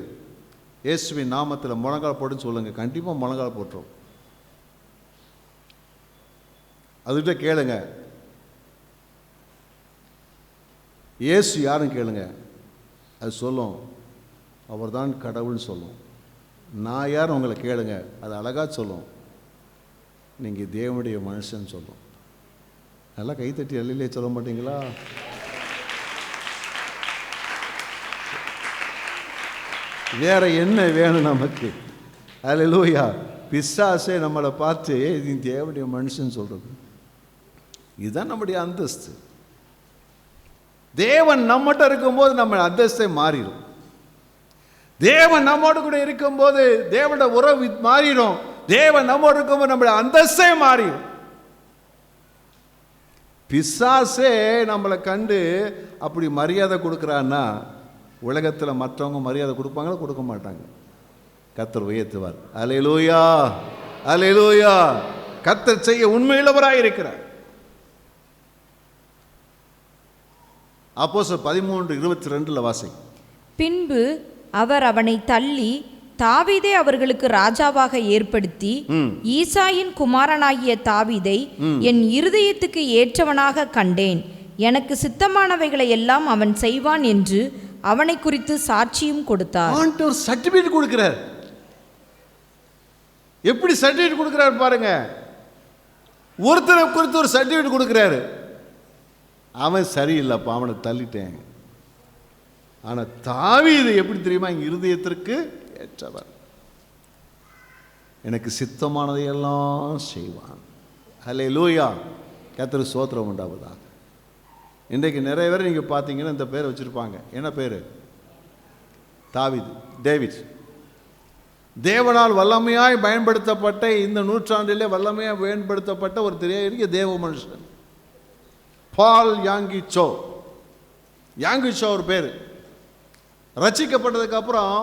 இயேசுவின் நாமத்தில் முழங்கால் போட்டுன்னு சொல்லுங்கள். கண்டிப்பாக முழங்கால் போட்டுரும். அதுகிட்ட கேளுங்க, இயேசு யாருன்னு கேளுங்க, அது சொல்லும் அவர் தான் கடவுள்னு சொல்லும். நான் யார் உங்களை கேளுங்க, அது அழகாக சொல்லும் நீங்கள் தேவனுடைய மனுஷன் சொல்லும். நல்லா கைத்தட்டி எல்லையிலே சொல்ல மாட்டீங்களா? வேற என்ன வேணும் நமக்கு? அல்லேலூயா. பிசாசே நம்மளை பார்த்து இது தேவனுடைய மனுஷன் சொல்றது, இதுதான் நம்முடைய அந்தஸ்து. தேவன் நம்மகிட்ட இருக்கும்போது நம்ம அந்தஸ்தை மாறிடும். தேவன் நம்மோடு கூட இருக்கும்போது தேவனோட உறவு மாறிடும். தேவன் நம்மோடு இருக்கும்போது நம்முடைய அந்தஸ்தே மாறிடும். பிசாசே நம்மளை கண்டு அப்படி மரியாதை கொடுக்குறான்னா உலகத்தில் மற்றவங்க மரியாதை கொடுப்பாங்களா? கொடுக்க மாட்டாங்க. கர்த்தர் உயர்த்துவார். அல்லேலூயா, அல்லேலூயா. கர்த்தர் செய்ய உண்மையுள்ளவராய் இருக்கிறார். அப்போஸ்தலர் 13:22 வாசி. பின்பு அவர் அவனை தள்ளி தாவீதை அவர்களுக்கு ராஜாவாக ஏற்படுத்தி, ஈசாயின் குமாரனாகிய தாவீதை என் இருதயத்துக்கு ஏற்றவனாக கண்டேன், எனக்கு சித்தமானவைகளை எல்லாம் அவன் செய்வான் என்று அவனை குறித்து சாட்சியும் கொடுத்தார். ஒரு சர்டிபிகேட் கொடுக்கிறார். எப்படி சர்டிபிகேட் கொடுக்கிறார் பாருங்க. ஒருத்தரை குறித்து ஒரு சர்டிபிகேட் கொடுக்கிறாரு. அவன் சரியில்லைப்பா, அவனை தள்ளிட்டேன். ஆனால் தாவீது எப்படி தெரியுமா? இருதயத்திற்கு ஏற்றவர், எனக்கு சித்தமானதையெல்லாம் செய்வான். அல்லேலூயா. கர்த்தருக்கு ஸ்தோத்திரம் உண்டாவதாக. இன்றைக்கு நிறைய பேர் நீங்கள் பார்த்தீங்கன்னா இந்த பேரை வச்சுருப்பாங்க. என்ன பேர்? தாவீது, டேவிட். தேவனால் வல்லமையாய் பயன்படுத்தப்பட்ட இந்த நூற்றாண்டிலே வல்லமையாக பயன்படுத்தப்பட்ட ஒரு தெரிய தேவ மனுஷன் பால் யாங்கிச்சோ. யாங்கிச்சோ ஒரு பேர். ரட்சிக்கப்பட்டதுக்கு அப்புறம்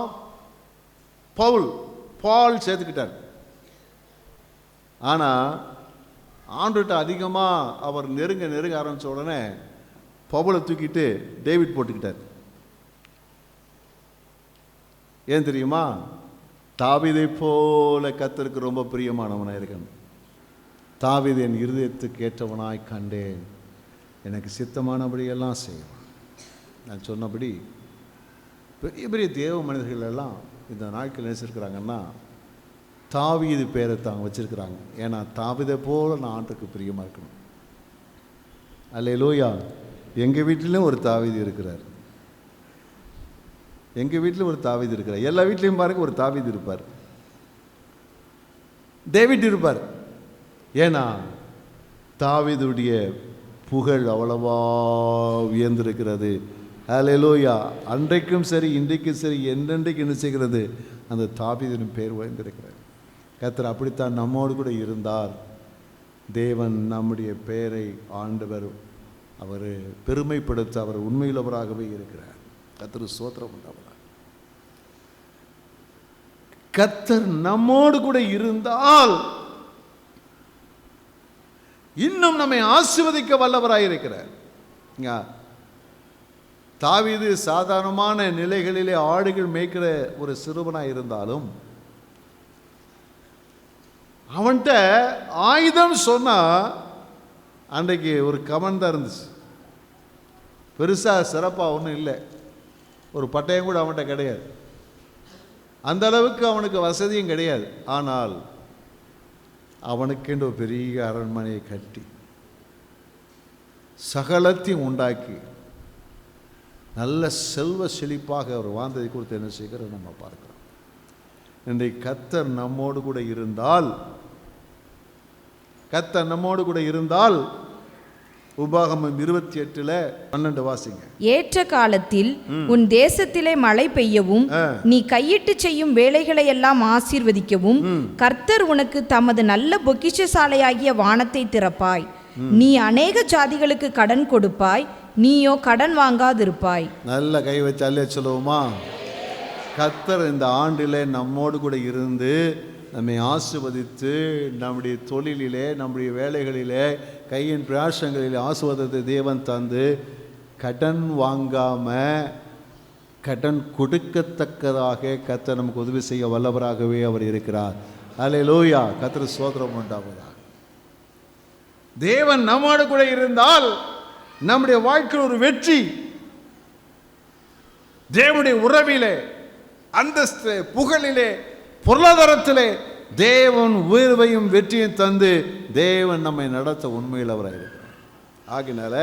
பால் சேர்த்துக்கிட்டார். ஆனால் ஆண்டுகிட்ட அதிகமாக அவர் நெருங்க ஆரம்பித்த உடனே பவுலை தூக்கிட்டு டேவிட் போட்டுக்கிட்டார். ஏன் தெரியுமா? தாவீதை போல கர்த்தருக்கு ரொம்ப பிரியமானவனாக இருக்கணும். தாவீது என் இருதயத்துக்கு ஏற்றவனாய் கண்டேன், எனக்கு சித்தமானபடியெல்லாம் செய்வான். நான் சொன்னபடி பெரிய பெரிய தேவ மனிதர்கள் எல்லாம் இந்த நாட்கள் நினைச்சிருக்கிறாங்கன்னா தாவீது பேரை தாங்க வச்சிருக்கிறாங்க. ஏன்னா தாவீதை போல நான் ஆண்டுக்கு பிரியமாக இருக்கணும். அல்லேலூயா. எங்கள் வீட்டிலும் ஒரு தாவீது இருக்கிறார். எங்கள் வீட்டில் ஒரு தாவீது இருக்கிறார். எல்லா வீட்லேயும் பாருங்க ஒரு தாவீது இருப்பார், டேவிட் இருப்பார். ஏன்னா தாவீதுடைய புகழ் அவ்வளவா உயர்ந்திருக்கிறது. அல்லேலூயா. அன்றைக்கும் சரி இன்றைக்கும் சரி என்றென்றைக்கு என்ன செய்கிறது? அந்த தாவீதின் பேர் உயர்ந்திருக்கிறார். கர்த்தர் அப்படித்தான் நம்மோடு கூட இருந்தார். தேவன் நம்முடைய பெயரை ஆண்டவர் அவர் பெருமைப்படுத்த அவர் உண்மையுள்ளவராகவே இருக்கிறார். கர்த்தருக்கு ஸ்தோத்திரம் உண்டாவதாக. கர்த்தர் நம்மோடு கூட இருந்தால் இன்னும் நம்மை ஆசீர்வதிக்க வல்லவராயிருக்கிறார். தாவீது சாதாரணமான நிலைகளிலே ஆடுகள் மேய்க்கிற ஒரு சிறுவனாக இருந்தாலும் அவன்கிட்ட ஆயுதம் சொன்னா அன்றைக்கு ஒரு கமன் தான் இருந்துச்சு. பெருசாக சிறப்பாக ஒன்றும் இல்லை. ஒரு பட்டயம் கூட அவன்கிட்ட கிடையாது. அந்த அளவுக்கு அவனுக்கு வசதியும் கிடையாது. ஆனால் அவனுக்கென்று ஒரு பெரிய அரண்மனையை கட்டி சகலத்தையும் உண்டாக்கி நல்ல செல்வ செழிப்பாக அவர் வாழ்ந்ததை குறித்து என்ன செய்கிறோம் நம்ம பார்க்கிறோம். இன்றைக்கு கர்த்தர் நம்மோடு கூட இருந்தால், கர்த்தர் நம்மோடு கூட இருந்தால், உபாகமம் 28:12 வாசிங்க. ஏற்ற காலத்தில் உன் தேசத்திலே மழை பெய்யவும் நீ கையிட்டு செய்யும் வேலைகளை எல்லாம் ஆசீர்வதிக்கவும் கர்த்தர் உனக்கு தமது நல்ல பொக்கிஷசாலையாகிய வானத்தை திறப்பாய். நீ அநேக ஜாதிகளுக்கு கடன் கொடுப்பாய், நீயோ கடன் வாங்காதிருப்பாய். நல்ல கை வச்சு அல்லே சொல்லுவோமா? கர்த்தர் இந்த ஆண்டிலே நம்மோடு கூட இருந்து நம்மை ஆசீர்வதித்து நம்முடைய தொழிலிலே, நம்முடைய வேலைகளிலே, கையின் பிரயாசங்களிலே ஆசீர்வாதத்தை தேவன் தந்து கடன் வாங்காம கடன் கொடுக்கத்தக்கதாக கர்த்தர் நமக்கு உதவி செய்ய வல்லவராகவே அவர் இருக்கிறார். அல்லேலூயா, கர்த்தர் ஸ்தோத்திரம் உண்டாவதாக. தேவன் நம்மோடு கூட இருந்தால் நம்முடைய வாழ்க்கையில் ஒரு வெற்றி. தேவனுடைய உறவிலே, அந்தஸ்து, புகழிலே, பொருளாதாரத்திலே தேவன் உயர்வையும் வெற்றியும் தந்து தேவன் நம்மை நடத்த உண்மையில் அவராக இருக்கிறார். ஆகினால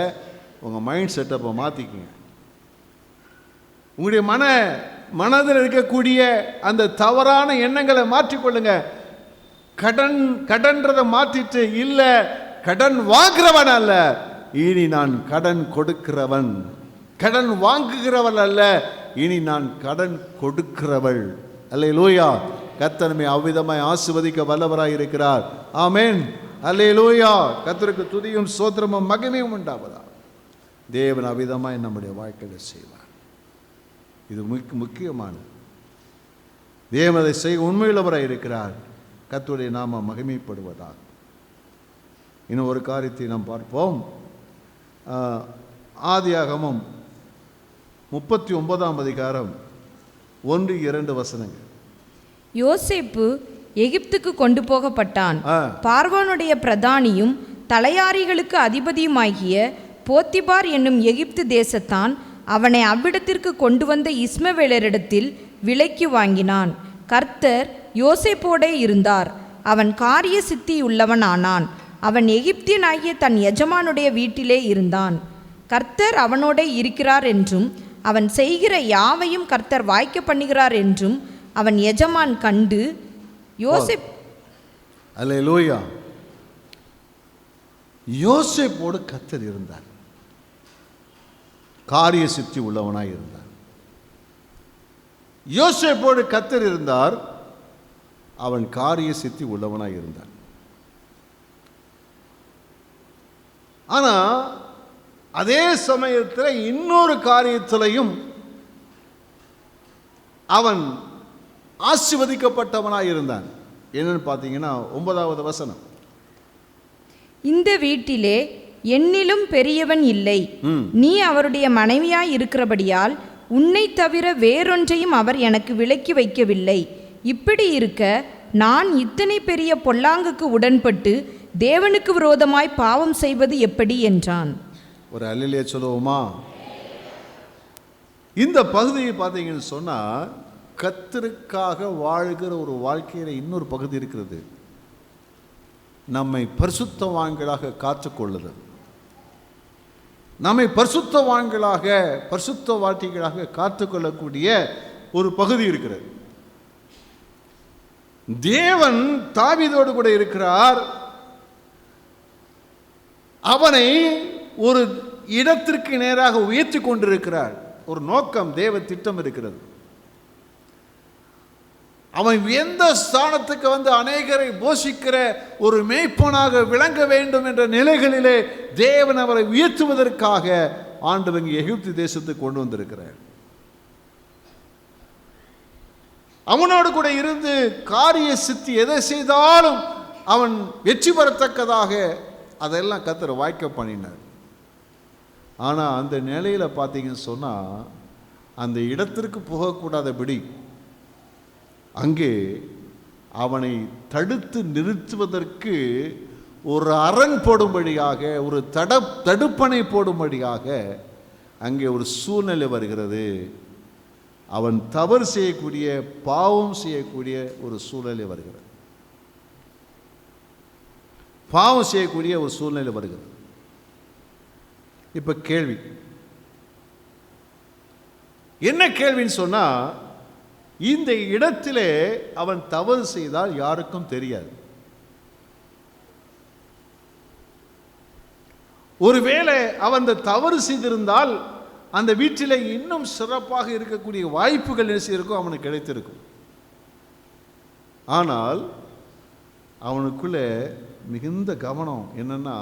உங்கள் மைண்ட் செட்டப்பை மாற்றிக்கிங்க. உங்களுடைய மனதில் இருக்கக்கூடிய அந்த தவறான எண்ணங்களை மாற்றிக்கொள்ளுங்க. கடன்றதை மாற்றிட்டு, இல்லை கடன் வாங்குறவன் அல்ல, இனி நான் கடன் கொடுக்கிறவன், கடன் வாங்குகிறவள் அல்ல, இனி நான் கடன் கொடுக்கிறவள். அல்லேலூயா, கர்த்தர் நம்மை அவ்விதமாய் ஆசீர்வதிக்க வல்லவராய் இருக்கிறார். ஆமென், அல்லேலூயா. கர்த்தருக்கு துதியும் ஸ்தோத்திரமும் மகிமையும் உண்டாவதா. தேவன் அவ்விதமாய் நம்முடைய வாழ்க்கையில் செய்வார். இது முக்கியமானது. தேவன் அதை செய்ய உண்மையுள்ளவராய் இருக்கிறார். கர்த்தருடைய நாம மகிமைப்படுவதாக. இன்னும் ஒரு காரியத்தை நாம் பார்ப்போம். ஆதியாகமம் 39 1-2 யோசேப்பு எகிப்துக்கு கொண்டு போகப்பட்டான். பார்வோனுடைய பிரதானியும் தலையாரிகளுக்கு அதிபதியுமாகிய போத்திபார் என்னும் எகிப்து தேசத்தான் அவனை அவ்விடத்திற்கு கொண்டு வந்த இஸ்மவேலரிடத்தில் விலைக்கு வாங்கினான். கர்த்தர் யோசேப்போடே இருந்தார். அவன் காரிய சித்தியுள்ளவன் ஆனான். அவன் எகிப்தியனாகிய தன் எஜமானுடைய வீட்டிலே இருந்தான். கர்த்தர் அவனோடே இருக்கிறார் என்றும் அவன் செய்கிற யாவையும் கர்த்தர் வாய்க்க பண்ணுகிறார் என்றும் அவன் எஜமான் கண்டு அல்லேலூயா, யோசேப்போடு கர்த்தர் இருந்தார். காரிய சித்தி உள்ளவனாய் இருந்தார். யோசேப்போடு கர்த்தர் இருந்தார். அவன் காரிய சித்தி உள்ளவனாய் இருந்தான். ஆனா அதே சமயத்தில் இன்னொரு காரியத்திலையும் அவன் ஆசீர்வதிக்கப்பட்டவனாய் இருந்தான். என்னன்னு பார்த்தீங்கன்னா 9 இந்த வீட்டிலே என்னிலும் பெரியவன் இல்லை, நீ அவருடைய மனைவியாய் இருக்கிறபடியால் உன்னை தவிர வேறொன்றையும் அவர் எனக்கு விலக்கி வைக்கவில்லை. இப்படி இருக்க நான் இத்தனை பெரிய பொல்லாங்குக்கு உடன்பட்டு தேவனுக்கு விரோதமாய் பாவம் செய்வது எப்படி என்றான். ஒரு அல்லேலூயா சொல்லுவோமா? இந்த பகுதியை பார்த்தீங்கன்னு சொன்னால் கர்த்தருக்காக வாழ்கிற ஒரு வாழ்க்கையில் இன்னொரு பகுதி இருக்கிறது. நம்மை பரிசுத்தவான்களாக காத்துக்கொள்ளுதல், நம்மை பரிசுத்தவான்களாக பரிசுத்த வாழ்க்கைகளாக காத்துக்கொள்ளக்கூடிய ஒரு பகுதி இருக்கிறது. தேவன் தாவீதோடு கூட இருக்கிறார். அவனை ஒரு இடத்திற்கு நேராக உயர்த்தி கொண்டிருக்கிறார். ஒரு நோக்கம், தேவ திட்டம் இருக்கிறது. அவன் எந்த ஸ்தானத்துக்கு வந்து அநேகரை போஷிக்கிற ஒரு மேய்ப்பனாக விளங்க வேண்டும் என்ற நிலைகளிலே தேவன் அவரை உயர்த்துவதற்காக ஆண்டவன் எகிப்து தேசத்துக்கு கொண்டு வந்திருக்கிறார். அவனோடு கூட இருந்து காரிய சித்தி எதை செய்தாலும் அவன் வெற்றி பெறத்தக்கதாக அதெல்லாம் கர்த்தர் வாய்க்க பண்ணினார். ஆனால் அந்த நிலையில் பார்த்தீங்கன்னு சொன்னால் அந்த இடத்திற்கு போகக்கூடாதபடி அங்கே அவனை தடுத்து நிறுத்துவதற்கு ஒரு அரண் போடும்படியாக, ஒரு தடுப்பணை போடும்படியாக அங்கே ஒரு சூழ்நிலை வருகிறது. அவன் தவறு செய்யக்கூடிய, பாவம் செய்யக்கூடிய ஒரு சூழ்நிலை வருகிறது. பாவம் செய்யக்கூடிய ஒரு சூழ்நிலை வருகிறது. இப்போ கேள்வி என்ன கேள்வின்னு சொன்னால், இந்த இடத்திலே அவன் தவறு செய்தால் யாருக்கும் தெரியாது. ஒருவேளை அவன் அந்த தவறு செய்திருந்தால் அந்த வீட்டில் இன்னும் சிறப்பாக இருக்கக்கூடிய வாய்ப்புகள் இருக்கும், அவனுக்கு கிடைத்திருக்கும். ஆனால் அவனுக்குள்ளே மிகுந்த கவனம் என்னன்னா,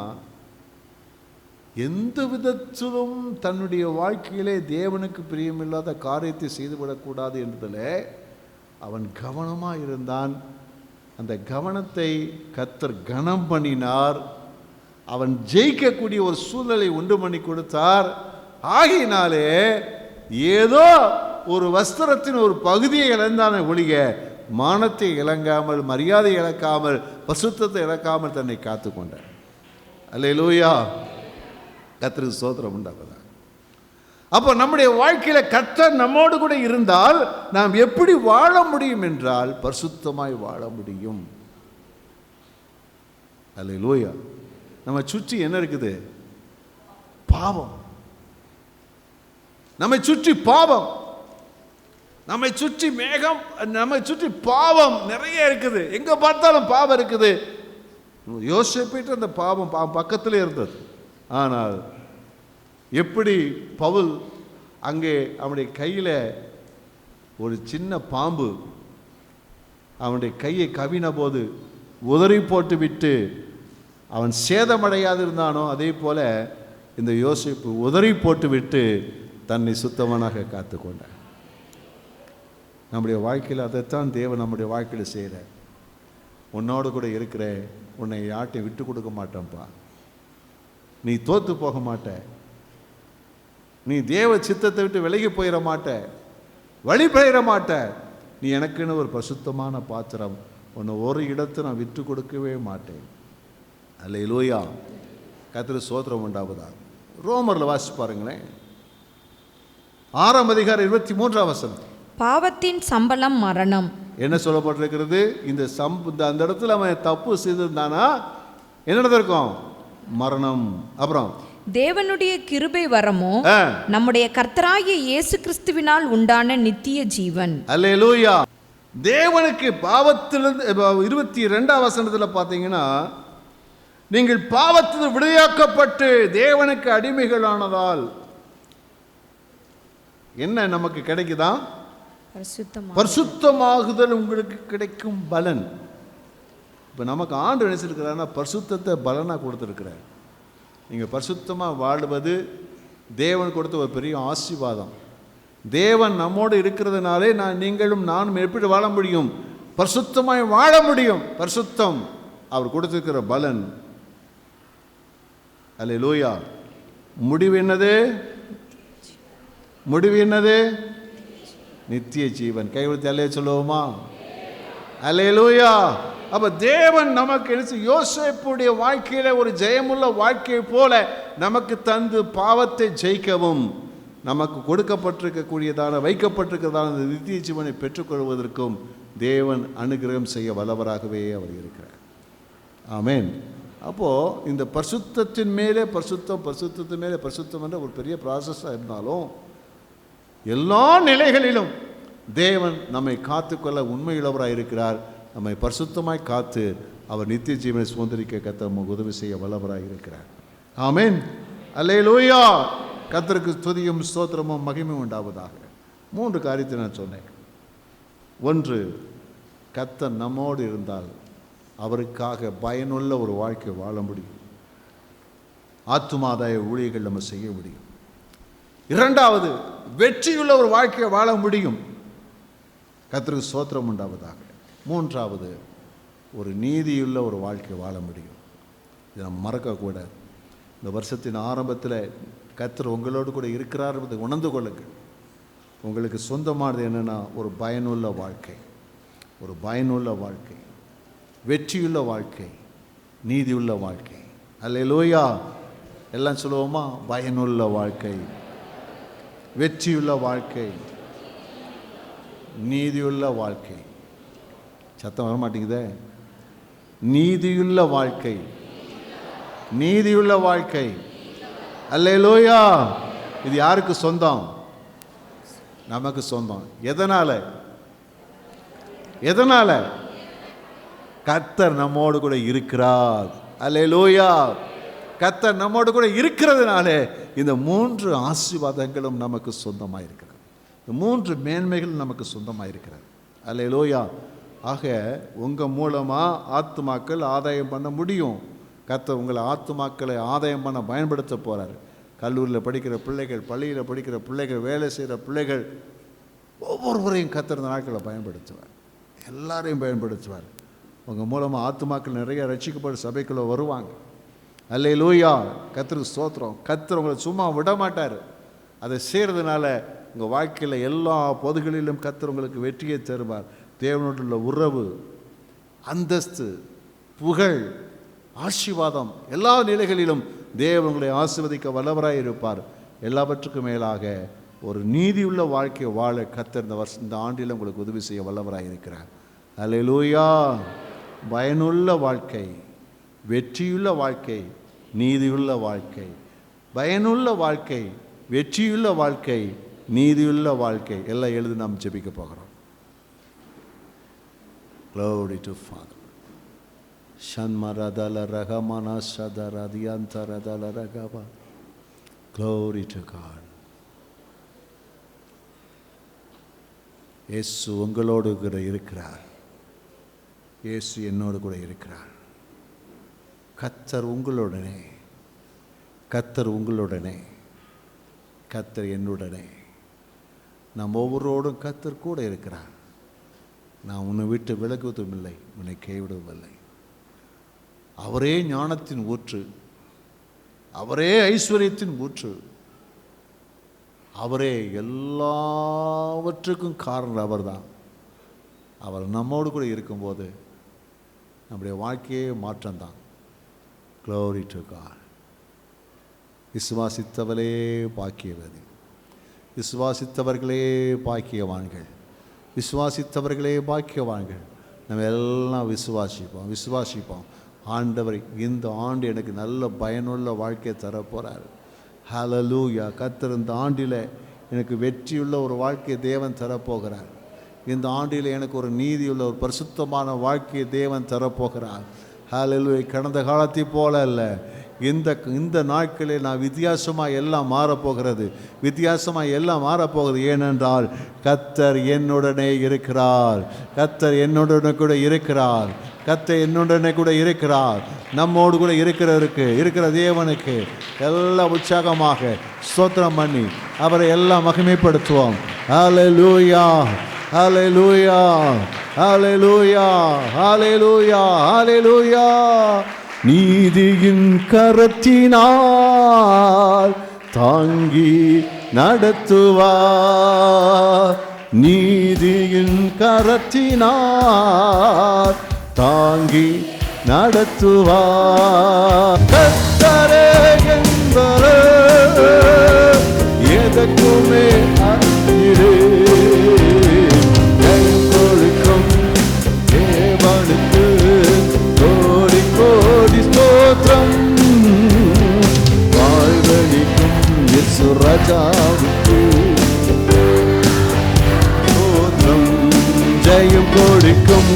எந்த விதத்திலும் தன்னுடைய வாழ்க்கையிலே தேவனுக்கு பிரியமில்லாத காரியத்தை செய்துவிடக்கூடாது என்பதில் அவன் கவனமாக இருந்தான். அந்த கவனத்தை கர்த்தர் கனம் பண்ணினார். அவன் ஜெயிக்கக்கூடிய ஒரு சூழ்நிலை உண்டு பண்ணி கொடுத்தார். ஆகினாலே ஏதோ ஒரு வஸ்திரத்தின் ஒரு பகுதியை இழந்தான ஒழிய மானத்தை இழங்காமல், மரியாதை இழக்காமல், பசுத்தத்தை இழக்காமல் தன்னை காத்து கொண்டார். அல்லேலூயா, கர்த்தருக்கு ஸ்தோத்திரம் உண்டாவதாக. அப்போ நம்முடைய வாழ்க்கையில் கர்த்தர் நம்மோடு கூட இருந்தால் நாம் எப்படி வாழ முடியும் என்றால் பரிசுத்தமாய் வாழ முடியும். அல்லேலூயா. நம்ம சுற்றி என்ன இருக்குது? பாவம். நம்மை சுற்றி பாவம், நம்மை சுற்றி மேகம், நம்மை சுற்றி பாவம் நிறைய இருக்குது. எங்க பார்த்தாலும் பாவம் இருக்குது. யோசிப்பிட்டு அந்த பாவம் பக்கத்திலே இருந்தது. ஆனால் எப்படி பவுல் அங்கே அவனுடைய கையில் ஒரு சின்ன பாம்பு அவனுடைய கையை கவின போது உதறி போட்டு விட்டு அவன் சேதமடையாது இருந்தானோ, அதே போல இந்த யோசிப்பு உதறி போட்டு விட்டு தன்னை சுத்தவனாக காத்து கொண்டான். நம்முடைய வாழ்க்கையில் அதைத்தான் தேவன் நம்முடைய வாழ்க்கையில் செய்கிற. உன்னோடு கூட இருக்கிற, உன்னை யார்ட்டையும் விட்டு கொடுக்க மாட்டேன்ப்பா, நீ தோற்று போக மாட்ட, நீ தேவ சித்தத்தை விட்டு விலகி போயிட மாட்ட, வழி பெயர மாட்ட, நீ எனக்குன்னு ஒரு பரிசுத்தமான பாத்திரம், உன்னை ஒரு இடத்தை நான் விட்டு கொடுக்கவே மாட்டேன். அல்லேலூயா, கர்த்தருக்கு ஸ்தோத்திரம் உண்டாவதா. ரோமரில் வாசிச்சு பாருங்களேன், 6ஆம் அதிகாரம் 23ஆம் வசனம். பாவத்தின் சம்பளம் மரணம். என்ன சொல்லப்பட்டிருக்கிறது? இந்த அந்த இடத்துல அவன் தப்பு செய்திருந்தானா என்ன நடந்திருக்கும்? மரணம். அப்புறம் தேவனுடைய கிருபை வரமோ நம்முடைய கர்த்தராகிய இயேசு கிறிஸ்துவினால் உண்டான நித்திய ஜீவன். அல்லேலூயா. தேவனுக்கு பாவத்திலிருந்து 22ஆம் வசனத்தில் பார்த்தீங்கன்னா, நீங்கள் பாவத்தில் விடுதலையாக்கப்பட்டு தேவனுக்கு அடிமைகளானதால் என்ன நமக்கு கிடைக்குதா? பரிசுத்தமாகுதல் உங்களுக்கு கிடைக்கும் பலன். இப்போ நமக்கு ஆண்டு நினைச்சிருக்கிறாருன்னா பரிசுத்தத்தை பலனாக கொடுத்துருக்கிறார். நீங்கள் பரிசுத்தமாக வாழ்வது தேவன் கொடுத்த ஒரு பெரிய ஆசீர்வாதம். தேவன் நம்மோடு இருக்கிறதுனாலே நீங்களும் நானும் எப்படி வாழ முடியும்? பரிசுத்தமாய் வாழ முடியும். பரிசுத்தம் அவர் கொடுத்திருக்கிற பலன். அல்லேலூயா. முடிவு என்னது? முடிவு என்னது? நித்திய ஜீவன். கைவிடுத்து அல்லே சொல்லுவோமா? அல்லேலூயா. அப்ப தேவன் நமக்கு யோசேப்புடைய வாழ்க்கையில ஒரு ஜெயமுள்ள வாழ்க்கையை போல நமக்கு தந்து பாவத்தை ஜெயிக்கவும், நமக்கு கொடுக்கப்பட்டிருக்கக்கூடியதான வைக்கப்பட்டிருக்கிறதான நித்திய ஜீவனை பெற்றுக்கொள்வதற்கும் தேவன் அனுகிரகம் செய்ய வல்லவராகவே அவர் இருக்கிறார். ஆமென். அப்போது இந்த பரிசுத்தத்தின் மேலே பரிசுத்தத்தின் மேலே பரிசுத்தம் என்ற ஒரு பெரிய ப்ராசஸாக இருந்தாலும் எல்லா நிலைகளிலும் தேவன் நம்மை காத்துக்கொள்ள உண்மையுள்ளவராக இருக்கிறார். நம்மை பரிசுத்தமாய் காத்து அவர் நித்திய ஜீவனை சுதந்திரிக்க கர்த்தர் நமக்கு உதவி செய்ய வல்லவராக இருக்கிறார். ஆமென். அல்லேலூயா. கர்த்தருக்கு துதியும் ஸ்தோத்திரமும் மகிமையும் உண்டாவதாக. 3 காரியத்தை நான் சொன்னேன். 1, கர்த்தர் நம்மோடு இருந்தால் அவருக்காக பயனுள்ள ஒரு வாழ்க்கை வாழ முடியும். ஆத்துமாதாய ஊழியர்கள் நம்ம செய்ய முடியும். 2வது, வெற்றியுள்ள ஒரு வாழ்க்கையை வாழ முடியும். கர்த்தருக்கு ஸ்தோத்திரம் உண்டாவதாக. 3வது, ஒரு நீதியுள்ள ஒரு வாழ்க்கை வாழ முடியும். இதை நம்ம மறக்கக்கூடாது. இந்த வருஷத்தின் ஆரம்பத்தில் கர்த்தர் உங்களோடு கூட இருக்கிறார் என்பதை உணர்ந்து கொள்ளுங்கள். உங்களுக்கு சொந்தமானது என்னென்னா ஒரு பயனுள்ள வாழ்க்கை, ஒரு பயனுள்ள வாழ்க்கை, வெற்றியுள்ள வாழ்க்கை, நீதியுள்ள வாழ்க்கை. அல்லேலூயா. எல்லாம் சொல்லுவோமா? பயனுள்ள வாழ்க்கை, வெற்றியுள்ள வாழ்க்கை, நீதியுள்ள வாழ்க்கை. சத்தம் வர மாட்டேங்குதே. நீதியுள்ள வாழ்க்கை, நீதியுள்ள வாழ்க்கை. அல்லேலூயா. இது யாருக்கு சொந்தம்? நமக்கு சொந்தம். எதனால? கர்த்தர் நம்மோடு கூட இருக்கிறார். அல்லேலூயா. கர்த்தர் நம்மோடு கூட இருக்கிறதுனால இந்த 3 ஆசீர்வாதங்களும் நமக்கு சொந்தமாக இருக்கிறது. இந்த 3 மேன்மைகள் நமக்கு சொந்தமாக இருக்கிறது. அல்லேலூயா. ஆக உங்கள் மூலமாக ஆத்துமாக்கள் ஆதாயம் பண்ண முடியும். கர்த்தர் உங்களை ஆத்துமாக்களை ஆதாயம் பண்ண பயன்படுத்த போகிறார். கல்லூரியில் படிக்கிற பிள்ளைகள், பள்ளியில் படிக்கிற பிள்ளைகள், வேலை செய்கிற பிள்ளைகள், ஒவ்வொருவரையும் கர்த்தர் இந்த நாட்களை பயன்படுத்துவார். எல்லாரையும் பயன்படுத்துவார். உங்கள் மூலமாக ஆத்துமாக்கள் நிறைய ரட்சிக்கப்பட்ட சபைக்குள்ளே வருவாங்க. அல்லேலூயா. கர்த்தருக்கு ஸ்தோத்திரம். கர்த்தர் உங்களை சும்மா விட மாட்டார். அதை செய்கிறதுனால உங்கள் வாழ்க்கையில் எல்லா பொதுகளிலும் கர்த்தர் உங்களுக்கு வெற்றியை தருவார். தேவனோடு உள்ள உறவு, அந்தஸ்து, புகழ், ஆசீர்வாதம், எல்லா நிலைகளிலும் தேவன் உங்களை ஆசீர்வதிக்க வல்லவராய் இருப்பார். எல்லாவற்றுக்கும் மேலாக ஒரு நீதியுள்ள வாழ்க்கையை வாழ கர்த்தர் இந்த ஆண்டில் உங்களுக்கு உதவி செய்ய வல்லவராய் இருக்கிறார். அல்லேலூயா. பயனுள்ள வாழ்க்கை, வெற்றியுள்ள வாழ்க்கை, நீதியுள்ள வாழ்க்கை. பயனுள்ள வாழ்க்கை, வெற்றியுள்ள வாழ்க்கை, நீதியுள்ள வாழ்க்கை எல்லாம் எழுதி நாம் ஜெபிக்க போகிறோம். Glory to Father. Shanmaradala ragamana shadaradiyantara ragava. Glory to God. இயேசு உங்களோடு கூட இருக்கிறார். இயேசு என்னோடு கூட இருக்கிறார். கர்த்தர் உங்களுடனே, கர்த்தர் உங்களுடனே, கர்த்தர் என்னுடனே. நாம் ஒவ்வொருவரோடும் கர்த்தர் கூட இருக்கிறார். நான் உன்னை விட்டு விலகுவதும் இல்லை, உன்னை கைவிடுவதும் இல்லை. அவரே ஞானத்தின் ஊற்று, அவரே ஐஸ்வர்யத்தின் ஊற்று, அவரே எல்லாவற்றுக்கும் காரணம் அவர்தான். அவர் நம்மோடு கூட இருக்கும்போது நம்முடைய வாழ்க்கையே மாற்றம்தான். Glory to God. விசுவாசித்தவர்களே பாக்கியவதி, விசுவாசித்தவர்களே பாக்கியவான்கள், விசுவாசித்தவர்களே பாக்கியவான்கள். நம்ம எல்லாம் விசுவாசிப்போம். ஆண்டவர் இந்த ஆண்டு எனக்கு நல்ல பயனுள்ள வாழ்க்கையை தரப்போகிறார். ஹல்லேலூயா. கர்த்தர் இந்த ஆண்டில் எனக்கு வெற்றியுள்ள ஒரு வாழ்க்கையை தேவன் தரப்போகிறார். இந்த ஆண்டில் எனக்கு ஒரு நீதியுள்ள ஒரு பரிசுத்தமான வாழ்க்கையை தேவன் தரப்போகிறார். ஹல்லேலூயா. கடந்த காலத்தை போல அல்ல, இந்த நாட்களில் நான் வித்தியாசமாக எல்லாம் மாறப்போகிறது. ஏனென்றால் கர்த்தர் என்னுடனே இருக்கிறார். கர்த்தர் என்னுடனே கூட இருக்கிறார். கர்த்தர் என்னுடனே கூட இருக்கிறார். நம்மோடு கூட இருக்கிற தேவனுக்கு எல்லாம் உற்சாகமாக ஸ்தோத்திரம் பண்ணி அவரை எல்லாம் மகிமைப்படுத்துவோம். ஹல்லேலூயா, ஹல்லேலூயா, ஹல்லேலூயா, ஹல்லேலூயா, ஹல்லேலூயா. நீதியின் கரத்தினால் தாங்கி நடத்துவார். நீதியின் கரத்தினால் தாங்கி நடத்துவார். கர்த்தரே என்பரே எதற்குமே அஞ்சிரே. கொடுக்கும் தேவனுக்கு கோடி கோடி ஸ்தோத்திரம். வாழ்வழிக்கும் இயேசு ராஜாவுக்கு ஸ்தோத்திரம். ஜெயம் கொடுக்கும்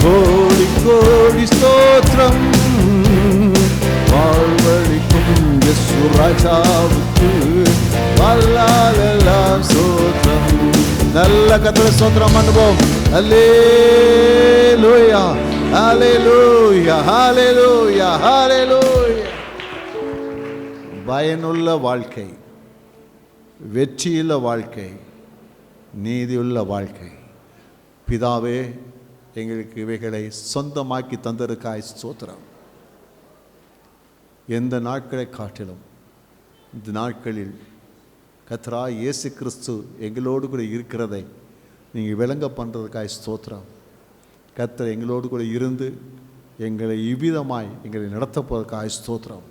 கோடி கோடி ஸ்தோத்திரம். வாழ்வழிக்கும் இயேசு ராஜாவுக்கு வல்லாலெல்லாம் ஸ்தோத்திரம். நல்ல கர்த்தரை ஸ்தோத்திரம் பண்ணுவோம். அல்லேலூயா, அல்லேலூயா, அல்லேலூயா, அல்லேலூயா. பயனுள்ள வாழ்க்கை, வெற்றியுள்ள வாழ்க்கை, நீதியுள்ள வாழ்க்கை. பிதாவே, எங்களுக்கு இவைகளை சொந்தமாக்கி தந்திருக்காய் ஸ்தோத்திரம். எந்த நாட்களை காட்டிலும் இந்த நாட்களில் கர்த்தராகிய இயேசு கிறிஸ்து எங்களோடு கூட இருக்கிறதை நீங்கள் விளங்க பண்ணுறதுக்காய் ஸ்தோத்திரம். கர்த்தர் எங்களோடு கூட இருந்து எங்களை இவ்விதமாய் எங்களை நடத்த போவதற்காக ஸ்தோத்திரம்.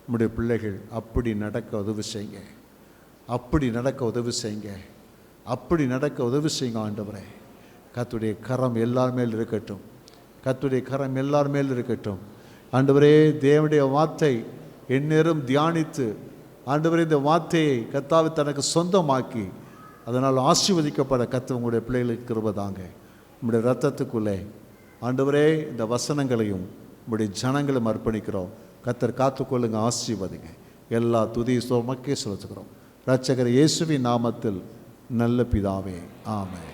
நம்முடைய பிள்ளைகள் அப்படி நடக்க உதவி செய்யுங்க, அப்படி நடக்க உதவி செய்யுங்க, அப்படி நடக்க உதவி செய்யுங்க ஆண்டவரே. கர்த்தருடைய கரம் எல்லார் மேல் இருக்கட்டும். கர்த்தருடைய கரம் எல்லார் மேல் இருக்கட்டும். ஆண்டவரே, தேவனுடைய வார்த்தை எந்நேரம் தியானித்து ஆண்டவரே இந்த வார்த்தையை கர்த்தாவே தனக்கு சொந்தமாக்கி அதனால் ஆசீர்வதிக்கப்பட கர்த்தர் உங்களுடைய பிள்ளைகளுக்கு கிருபைதாங்க. உங்களுடைய இரத்தத்துக்குள்ளே ஆண்டவரே இந்த வசனங்களையும் உங்களுடைய ஜனங்களும் அர்ப்பணிக்கிறோம். கர்த்தர் காத்துக்கொள்ளுங்க, ஆசீர்வதிங்க. எல்லா துதி ஸ்தோத்திரமும் செலுத்துகிறோம் இரட்சகர் இயேசுவின் நாமத்தில் நல்ல பிதாவே, ஆமென்.